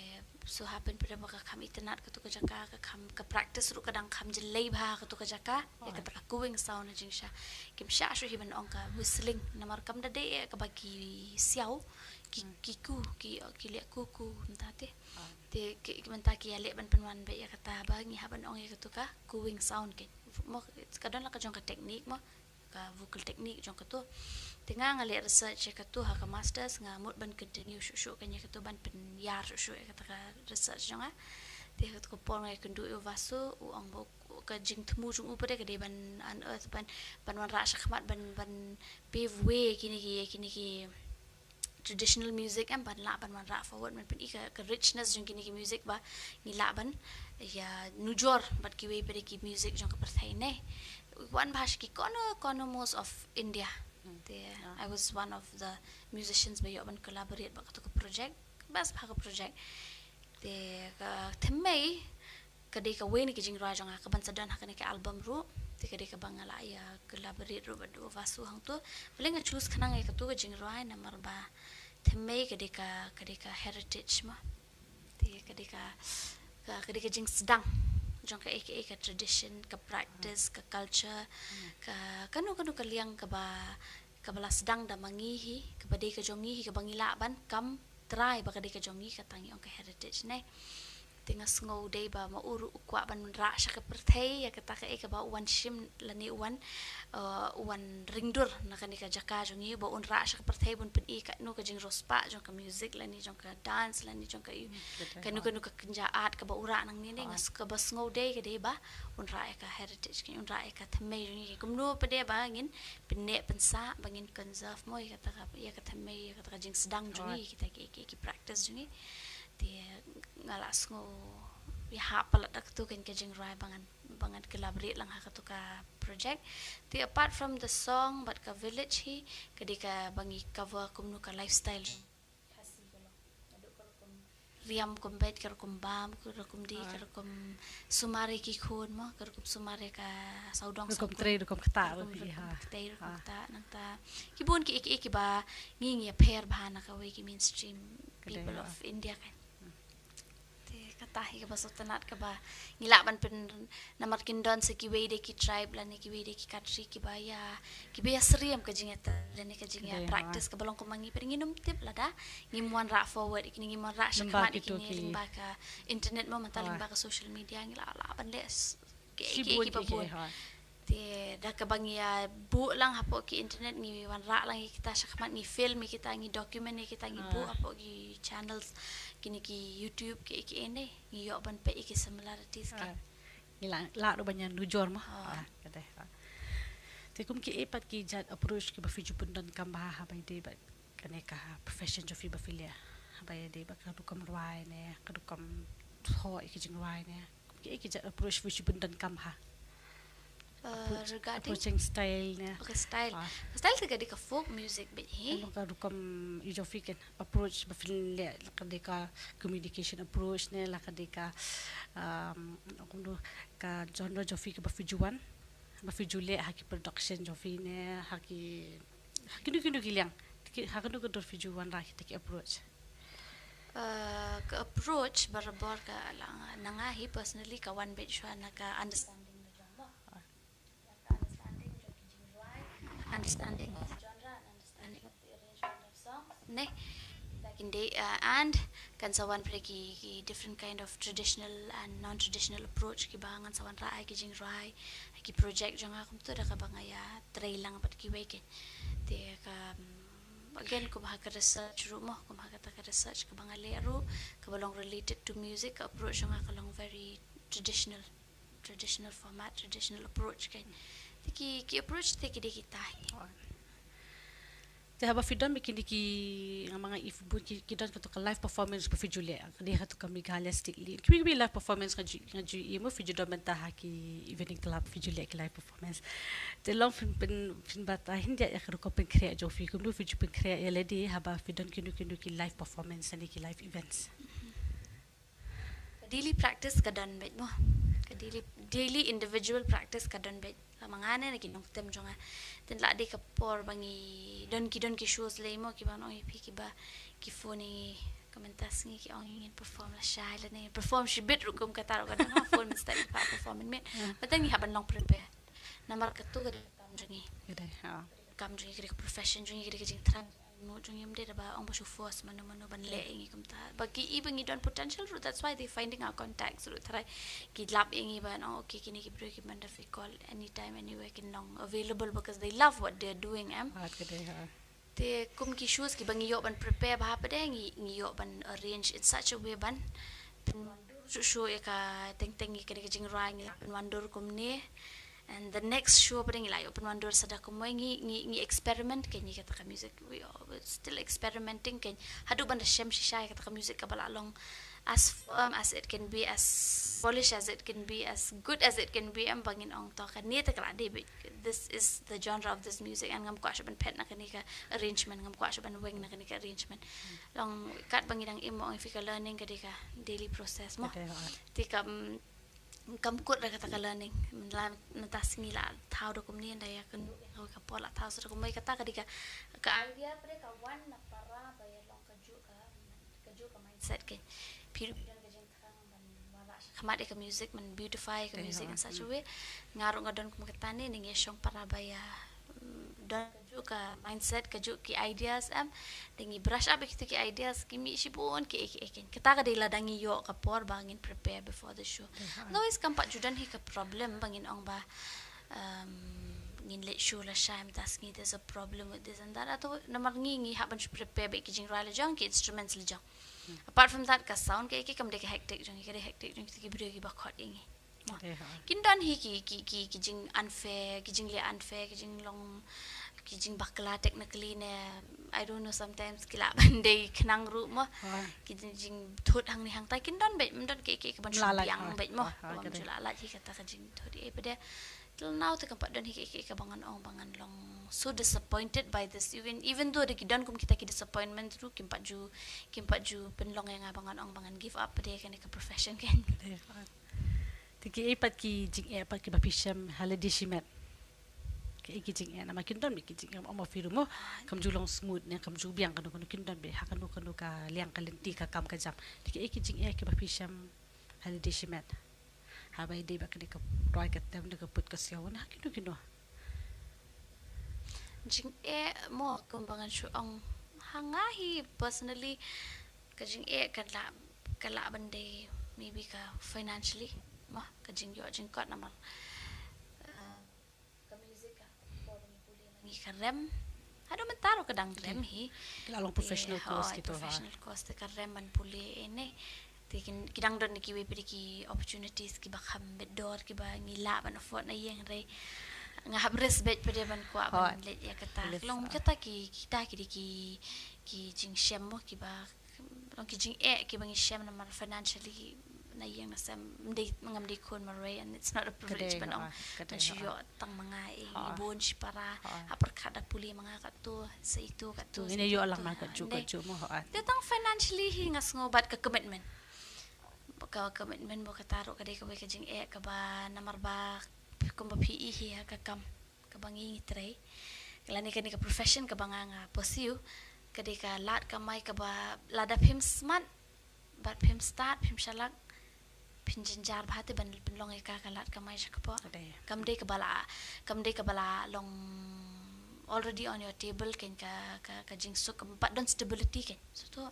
so happen pada maka kami tenat ka tu ka jaka ka practice ru kadang kam je lei bha ka tu ka jaka ya ka ta going sound jing sha kim sha shu hiban ong ka whistling namar kam da de ka bagi siau ki le ku mentate te ki menta ki ale ban penwan be ya kata bangi haban ong ya ka tu ka going sound ke mo kadang la ka jong ka technique mo ka vocal technique jong ka tu tinga ngale research ka tu ha ka masters nga mut ban continue shu kanya ka tu ban pen yar shu ka ta research jong a te ka ko por ngai kundu u vasu u ong bo ka jing thmu jung u pare ka de ban unearth ban wan ra shakmat ban pave way kini ki traditional music and ban la ban wan ra forward man pen ka richness jong kini ki music ba ni la ban ya nujor bat ki way pare ki music jong ka perthai ne one bhash ki kono most of India I was one of the musicians by yoban collaborate ba ka project bas bha ka project te ka themai ka de ka weni ki jing ra jong ka ban sadan ha ka ne ka album ru te ka de ka bangala ya collaborate ru ba do vasu hang to belenga choose khanang ka tu ka jing ra na mar ba themai ka de ka heritage ma te ka de ka jing sedang jong ka eka tradition ka practice ka culture ka kanu ka liang ka bala sedang da mangihi ka bade ka jongihi ka bangila ban kam try ba ka de ka jongi ka tangi ong ka heritage ne tingas ngau day ba mauru ukwa ban ra sha ka perthei ya ka ta ka eka ba wan shim lani wan ringdur na ka ni ka jaka jongi ba un ra sha ka perthei bun pen i ka no ka jing rospa jong ka music lani jong ka dance lani jong ka nu ka kinja art ka ba ura nang ni ngas ka bas ngau day ka de ba un ra ka heritage ki un ra ka thmei jongi kum no pa de ba ngin pinne pensa bangin conserve mo ya ka thmei ya ka jing sedang jongi kita ki practice jongi ti ngalas ngo ya hapal dak tu kan kajing rai bangan collaborate lang ha ka tu ka project ti apart from the song but ka village hi kadika bangi cover kumnu ka lifestyle riam kombet kar kumbam kar kumdi kar kum sumare ki khon mo kar kum sumare ka saudong kum tre kum kata kata nanta kibun ki ba ngi pair bhana ka we ki mainstream people of India kan katahi ka baso tanat ka ba ngila ban pen namar kindon se ki wede ki tribe lan ki wede ki country ki baya seriam ka jingeta lan ka jingya practice ka balong ko mangi peringinum tip lada ngimwan ra forward ikini ngimwan ra shakmat ikini limba ka internet mo mataling ba ka social media ngila la ban les ki babon te da ka bangia bu lang hapo ki internet ni wan ra lang kita shakmat ni film kita ngi document ni kita ngi bu hapo ki channels kini ki YouTube ki ene ngi yo ban pe ki similarities ka ngilang la do banyan nujor mah kata Tekum ki epat ki jat approach ki bafiju pundan kambaha habai de ba kaneka profession jo fi bafilia habai de ba kadukam ruai ne kadukam ho ikijing ruai ne ki jat approach fi pundan kamha Regarding approaching style ne okay, style. Style tiga di ka folk music bit he. ano kadukam ijo fiken approach bafilia kadeka communication approach ne la kadeka akundo ka genre jo fi ki bafijuan bafijule haki production jo fi ne haki kinu gilang hakanu ko fijuan ra kita ki approach Ka approach barabor ka lang nangahi personally ka one bit siya naka understanding na genre. Naka understanding jo kijing right, understanding of the genre, and understanding of the arrangement of songs. Ne, like in day and kan sawan ki different kind of traditional and non-traditional approach ki bangan sawan ra ay kijing right, ki project jo nga kum to da ka bangaya try lang pat ki wake. Te ka again ko bahaka research ru mo ko bahaka ta research ka bangale ru ka balong related to music approach nga kalong very traditional format traditional approach kay ki approach te ki kita te haba fidon bikin ki ang mga if bu ki don ka to ka live performance pa fijule ka to ka megalistically ki live performance ka ju imo fijudon benta ki evening club fijule ki live performance te long fin bata hindi ya ka ko pen create jo fi kum do fiju pen create ya lady haba fidon ki ki live performance and ki live events daily practice ka dan bet mo ka daily individual practice ka dan bet mangane na kinong tem jonga ten la de ka por bangi don ki shows le mo ki ban oi pi ki ba ki phone komentas ngi ki ong ingin perform la shy la ne perform shi bit rukum ka taro ka na phone min style pa perform min but then haban long prepare namar ka tu ga kam jongi gede ha kam jongi ki profession jongi ki jing trang no jongi am de ba ong ba shu force man ban le ngi kum ta ba ki even don potential route that's why they finding our contacts route try ki lab ngi ba no okay kini ki break man da fi call anytime anywhere kin long available because they love what they're doing gede ha te kum ki shoes ki bangi yo ban prepare ba pa de ngi yo ban arrange it such a way ban show ya ka teng ki jing rai ngi wandur kum ne and the next show pa ngi layo pan wandur sada kum ngi experiment ken kata ka music we are still experimenting ken hadu ban da shem shisha kata ka music ka bala long as firm as it can be, as polished as it can be, as good as it can be. Am bangin ong to kan ni takla de. This is the genre of this music, and ngam kwasha ban pet na kanika arrangement, ngam kwasha ban wing na kanika arrangement. Long kat bangin ang imo ang fika learning kadika daily process mo. Tika kam kut ra kata ka learning. Natas ngila tao do kum ni ndaya kan ka pola tao sa kum mai kata kadika ka idea pre ka one na para bayar long kaju ka mindset ke. Kamat ka music man beautify ka music in such a way ngaro nga don kumakatani ning yesong para baya don kaju ka mindset kaju ki ideas dingi brush up ki ideas kimi sibon ki ekin kita ka dila dangi yo ka por bangin prepare before the show noise kampat judan hi ka problem bangin ong ba ngin let show la shame tasking there's a problem with this and that ato namar ngi haban prepare be kijing rala jang ki instruments le jang apart from that ka sound ke kam de hectic jong ki video ki bakot ingi kin dan hi ki jing unfair ki jing le unfair ki jing long ki jing bakla technically ne I don't know sometimes kila bande knang ru mo ki jing thot hang ni hang tai kin dan be mdan ke ban yang be mo bam jula la hi kata ka jing thodi e pede till now te kampat dan hi ke bangan ong bangan long so disappointed by this even though the kidan kum kita ki disappointment through kimpat ju penlong yang abangan ong bangan give up pede kan ka profession kan tiki epat ki jing epat ki bapisham holiday shimet ke jing na makin don ki jing am firu mo kam ju long smooth ne kam ju biang kan kin don be hakanu ka liang kalenti ka kam ka jam tiki jing ki bapisham holiday shimet habai de ba ka toy ka tem de ka put ka siaw na kino jing mo kumbangan shu ang hangahi personally ka jing kala bande maybe ka financially mo ka jing yo jing kot namal ka music ka for ni puli ngi ka rem hado man taro ka dang rem hi lalong professional course kito professional course ka rem man puli ene tikin kidang don ki we ki opportunities ki ba kham bedor ki ba ngila ban afford na yeng re habres bet pada ban kuat Hot. ban let ya kata Yes, long kata kita ki jing syam mo ki ba long ki jing ki bangi syam na mar financially na yang na sam ngam di kon maray, and it's not a privilege ban ong na siyo tang mga ibon si para haperkada puli mga kato sa itu kato Ini yo alang market juga mo ho. tang financially hingas ngobat ka commitment ka commitment mo kataro kadai ka jing ka ba namar ba kung ba PE hi ka kam ka bangi tray kalani ka ni ka profession ka banga nga pursue kadai ka lat ka mai ka ba ladap him smart but him start him shalak pinjenjar bahate ban penlong ka kalat ka mai shakpo kam dei ka bala long already on your table ken ka jing suk but don't stability ken so to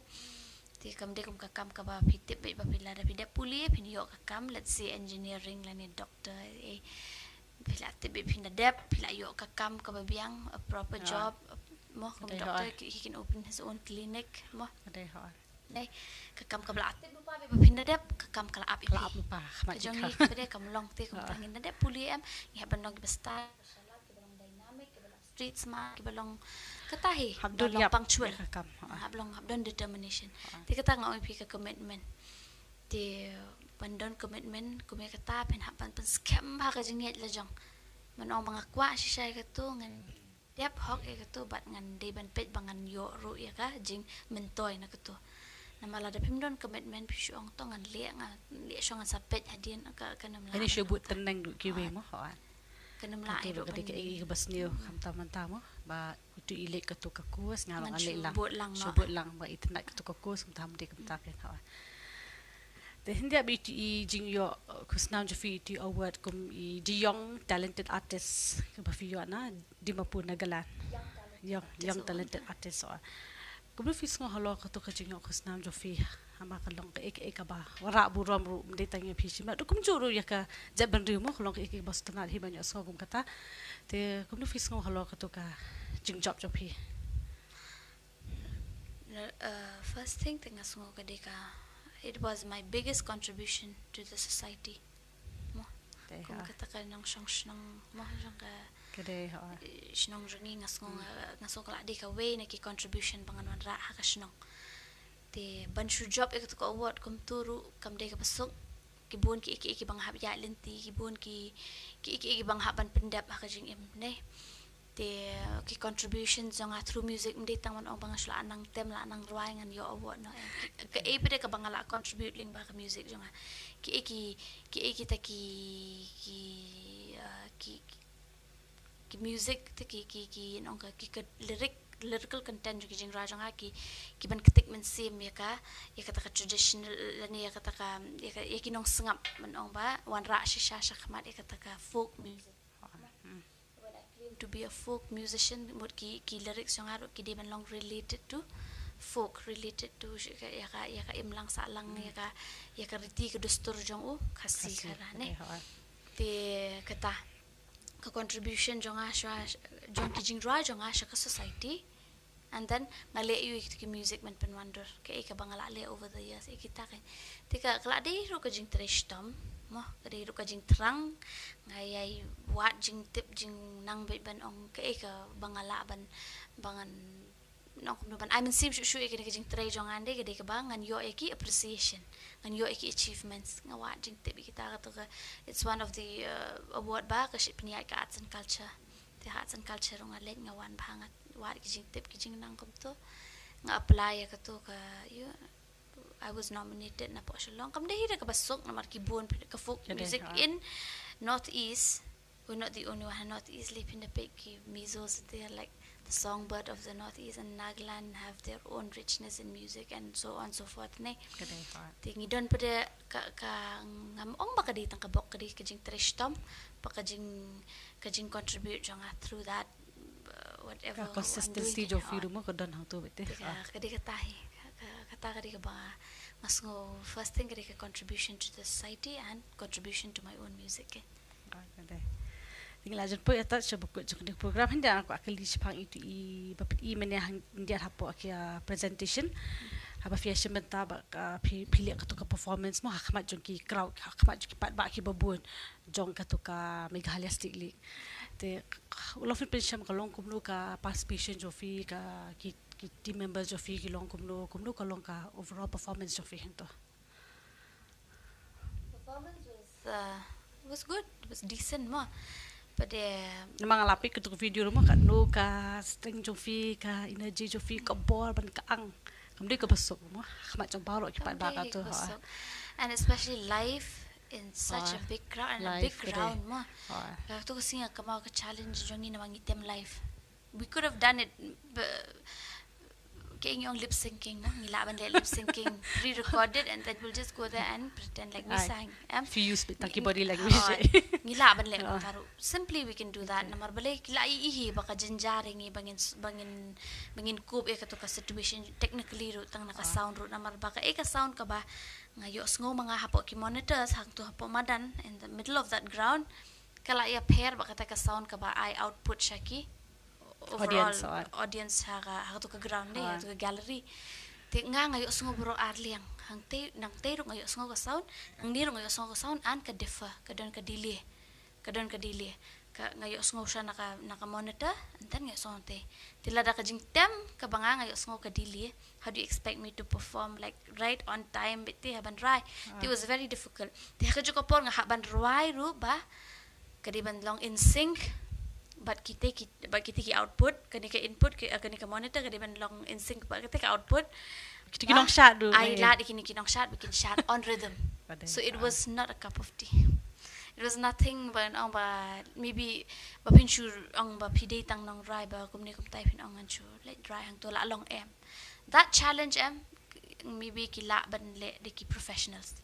ti kam dei kum ka kam ka ba pitip be ba pila da pida puli pin yo ka kam, let's say engineering lani doctor pila tibe pin dep pila yo ka kam ka ba biang a proper job mo kum doctor he can open his own clinic mo Dei ho. Nei kakam kabla ate pa pinda dep kakam kala api pa jong ni kede kam long te kum tangin na dep puli am ni haban long besta salat ke balong dynamic ke balong street smart ke balong katahi Habdul balong punctual kam. habdon determination ti kata ngau pi ka commitment ti pandon commitment kume kata pen haban pen scam ba ka jing ni la jong manong mga kwa si sai ka tu ngan dep hok ka tu bat ngan de ban pet bangan yo ru ya ka jing mentoy na ka tu namala da pimdon commitment pishong tongan le shongan sapet hadin ka kanam la Ini syubut tenang du kiwe mo ho. kanam la Ai do kadai ka bas niyo kam tamo ba itu ilik ka tu ka kus ngalong ale lang. Syubut lang ba itnak ka tu ka kus kam tam de kam tapen ho. The hindi abi ti jing yo kusnam jo fi ti award kum I jong talented artist ka ba fi yo na di mapu nagalan. Young talented artist so. Kung fis ngo halo ka to ka jing yo kusnam jo fi ama ka long ka ek ba wara bu rom ru de tang ya phi ma do kum juru ya ka jaban ri mo long ka ek bas tanat hi banyo so kum kata te kum fis ngo halo ka to ka jing job jo fi. First thing tingas ngo kadika it was my biggest contribution to the society mo kung kata ka nang shnang mo jang ka Kadai ho. shnong ringi ngas kala di ka way na ki contribution bangan wan ra ha ka shnong te ban shu job ek to ko award kum turu kam de ka pasok kibun ki iki bang hab ya lenti kibun ki iki bang haban pendap ha ka jing em ne te ki contribution jong through music mde tang man ong bang shla anang tem la anang ruai ngan yo award no ka e pede ka bang la contribute ling ba ka music jong ki ta ki music te ki nong ka lyrical content jo ki jing ra jong ki ban ketik men sim ya ka traditional ni ya ka ya ki nong sengap man ong ba wan ra shisha shakmat ya ka folk music to be a folk musician mut ki lyrics yang harus ki de man long related to folk related to ya ka imlang sa lang ya ka riti ke dustur jong khasi kara ne te kata ka contribution jong jong ki jing ra jong ka society, and then ngale yu ki music man pen wonder ke ka bangala le over the years kita kan tika kala de ru ka jing trishtam mo kade ru ka jing terang ngai wat jing tip jing nang be ban ong ke ka bangala bangan nong ban I mean sim shu ke jing tray jong ande ke de ka bangan yo ki appreciation and yo ki achievements nga wat jing tip kita ka it's one of the award ba ka ship ni ka arts and culture the arts and culture nga let nga wan bangat wat ki jing tip ki jing nang kum to nga apply ka to ka yo I was nominated na po Shillong. Kam dahil ka basok na markibon ka folk music in Northeast. We're not the only one in Northeast. Live in the Peit Mizos. They are like the songbird of the Northeast, and Nagaland have their own richness in music and so on so forth. Ne. Tingi don pada ka ngamong baka di tang kabok kadi kajing trishtom, baka kajing contribute jonga through that whatever. Consistency jo fi mo ko don hang tu bete. Kadi katahi. Kata kadi ka ba mas ngo first thing kadi ka contribution to the society and contribution to my own music tinggal aja po ata sa buku jeng program hindi ako akali sipang itu bapit mene hindi hapo akia presentation haba fiasya menta ba pilih ka to ka performance mo hakmat jong ki crowd hakmat jong ki pat ba ki babun jong ka to ka Meghalaya State League te ulo fin pension ka long kumnu ka participation jofi ka ki team members jofi ki long kumnu ka long ka overall performance jofi hento. Performance was good. It was decent mo. But Namang lapi ke tu video rumah ka no ka strength jofi ka energy jofi ka ball ban ka ang. Kamdi ka basok mo. Khamat jong baro ki pat ba ka tu ha. and especially live in such a big crowd and a big ground mo. Tu kasi nga kamao ka challenge jong ni namang item live. We could have done it kayong yung lip syncing mo, nilaban lip syncing pre-recorded and then we'll just go there and pretend like we sang. Fuse bit taki body language. Nilaban le taro. Simply we can do that. Namar balay kila ihi baka janjaring bangin kub kato ka situation technically ro tang naka sound ro namar baka ka sound ka ba ngayos ngo mga hapo ki monitors hang to hapo madan in the middle of that ground kala ya pair baka ta ka sound ka ba I output shaki overall audience ha to ka ground ni to ka gallery ti nga ngayos ngo bro arliang hang te nang te ro ngayos ngo ka sound nang ni ro ngayos ngo ka sound an ka differ kadon ka delay ka ngayos ngo siya naka monitor and then ngayos ngo te tilada ka jing tem ka banga ngayos ngo ka delay. How do you expect me to perform like right on time bitti haban rai it was very difficult ti ka joko por nga haban rai ru ba kadiban long in sync but kita ki output kani ka input kani ka monitor kadiban long in sync but kita ka output kita kinong shot do ai la di kinong shot we can shot on rhythm so it was not a cup of tea. It was nothing but maybe pinchur ang pide tang nang rai ba kumni kum tai pin ang anchu let dry hang to la long that challenge maybe kila ban le de ki professionals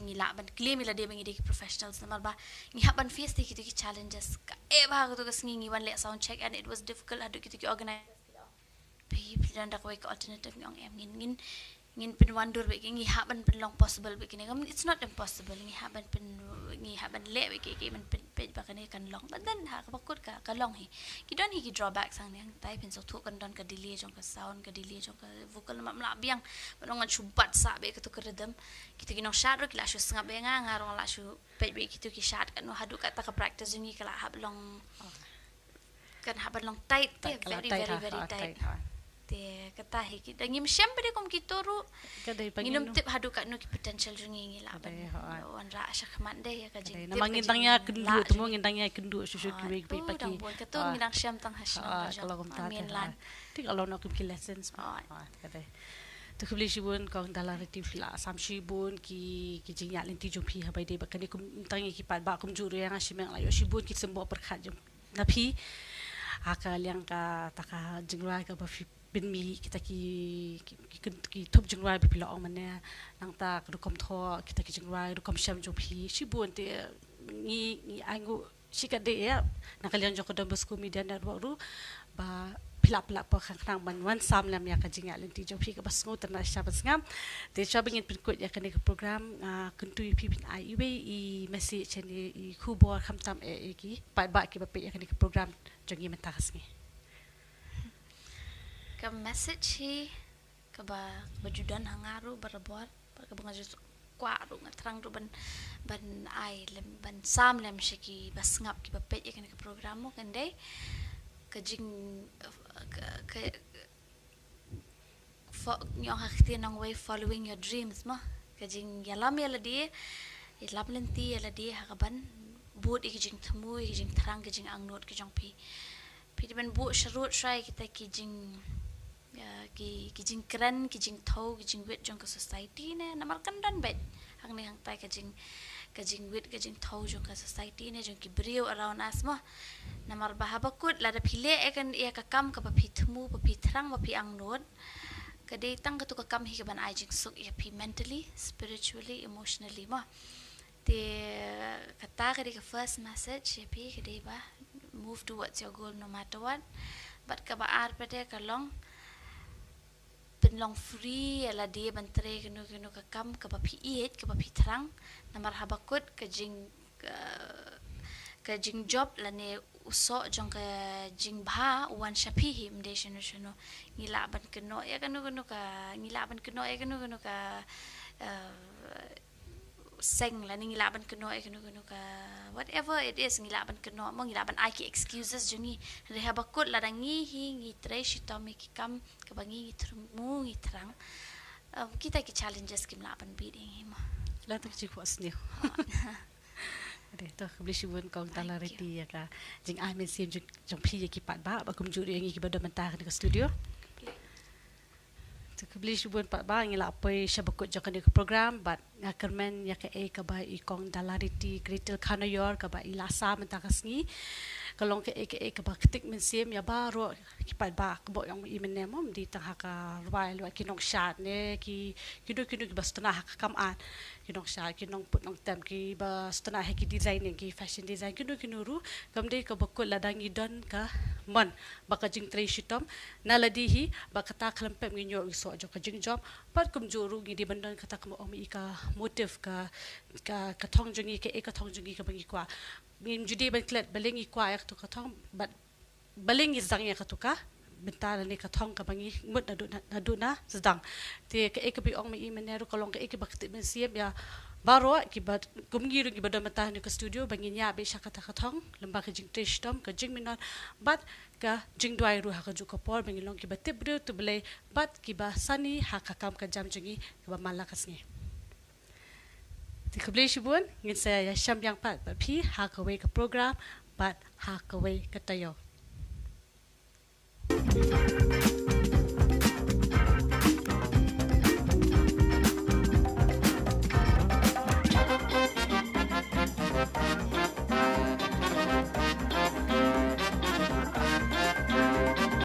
ngila ban claim ila de bangi de ki professionals namar ba ngi haban face de ki challenges ka ba ko to ngi wan le sound check and it was difficult adu ki organize people dan da ko alternative ngong ngin pin wandur be ngi haban pin long possible be kini it's not impossible ngi haban le be ki man pin ba kani kan long but then ha ka pakut ka long hi ki don hi ki drawbacks ang nang type in so thu kan don ka delay jong ka sound ka delay jong ka vocal ma biang manong an chubat sa be ka to ka rhythm kita kinong shot ro kila shu sanga be nga ngarong la shu pe be ki to ki shot kan hadu ka ta ka practice ngi kala hab long kan haban long tight very tight te kata hi kita ngim syempre kom kitoro nginum tip hadu ka no ki potential jungi ngila wan ra sya khamande ya ka jing namang ngintangnya kendu tumo ngintangnya kendu susu ki be pagi ketu ngidang syam tang hasna kalau kom ta ti kalau nak ki lessons kata tu kebeli shibun kong Dalariti fila samshi bun ki jingya lenti jumpi habai de bakani kum tangi ki pat ba kum juru yang asimeng layo shibun ki sembo perkhat jum napi akal yang ka taka jingrai ka ba bin mi kita ki top jingrai bi pila ong mane nang ta rukom tho kita ki jingrai rukom sham jumpi shibun te ni angu sikade ya nakalian joko dam Bosco media network ru ba pila pa khang ban wan Samla ya ka jinga lenti jumpi ka bas ngo terna shabas ngam te shabing in pinkut ya kane ka program kuntu pipin ai i message ni i khubor khamtam ki pa ba ki ba pe ya kane ka program jongi mentakas ngi ka message hi ka ba bajudan hangaru barabor ka banga jus kwa ru ngatrang ru ban ai lem ban Samla shiki bas ngap ki ba pe ya kane ka program mo kande kajing nyong hakti nang way following your dreams ma kajing yalam yala di ilam lenti yala di hakaban buat ikijing temu ikijing terang kajing angnot kajing pi ben bu sharut try kita kijing keren kijing thau kijing wit jong ka society ne namar kandan bet hang ne hang tai kajing wit kajing thau jong ka society ne jong ki brio around us ma namar bahabakut lada phile ekan ia ka kam ka papi thmu papi thrang papi angnot kade tang ka to ka kam hi ka ban ajing suk ia pi mentally spiritually emotionally ma te kata kade ka first message ia pi kade ba move towards your goal no matter what but ka ba ar pede ka long long free ala dia bantre kenu ka kam ka papi iet ka papi thrang namar habakut ka jing job lane uso jong ka jing bha wan shapi him de shino ngila ban keno ya kanu ka seng lah ni ngilaban keno ka whatever it is ngilaban keno mo ngilaban ai ki excuses jungi reha bakut la dangi hi trai shitom ki kam ka bangi mu terang kita ki challenges kim laban bidding him la tak ci was ni Ade to beli shibun kong Dalariti ya ka jing amin sim jong pi ki pat ba kum juri ngi ki bodo mentah ni studio to beli shibun pat ba ngi la poi shabakut jok ni program but ngakermen ya ka e ka ba I kong Dalariti Gratel Kharnaior ka ba ilasa mentah kasngi kalong ke ka ba ketik men sim ya baro ki pat ba ko yang imen mom di tang ka rwai lo ki nong shat ne ki kido ki bastana kam an kinong shat kinong put nong tem ki ba stana ki designing ki fashion design kido kinuru kamde ka bakul ladang idon ka mon baka jing tre shitom naladihi baka ta klempem nginyo iso jo ka jing job pat kum juru gi di bandon kata ka mo ka motive ka thong jungi ke ka thong jungi ka bangi kwa ngim judi ban klet balengi kwa yak to ka thong but balengi zang ya ka to ka bentar ni ka thong ka bangi mut nadu na sedang te ka ek bi ong mi meneru kalong ka ek bakti men siap ya baro ki bat kumgiru ki bada mata ni ka studio bangi nya be shakata ka thong lamba ka jing tishtom ka jing minat bat ka jing dwai ru ha ka ju ka por bangi long ki batte bru tu bele bat ki ba sani ha ka kam ka jam jingi ka ba malakas ni ti ka ble shibun ngin saya ya sham yang pat ba phi ha ka we ka program bat ha ka we ka tayo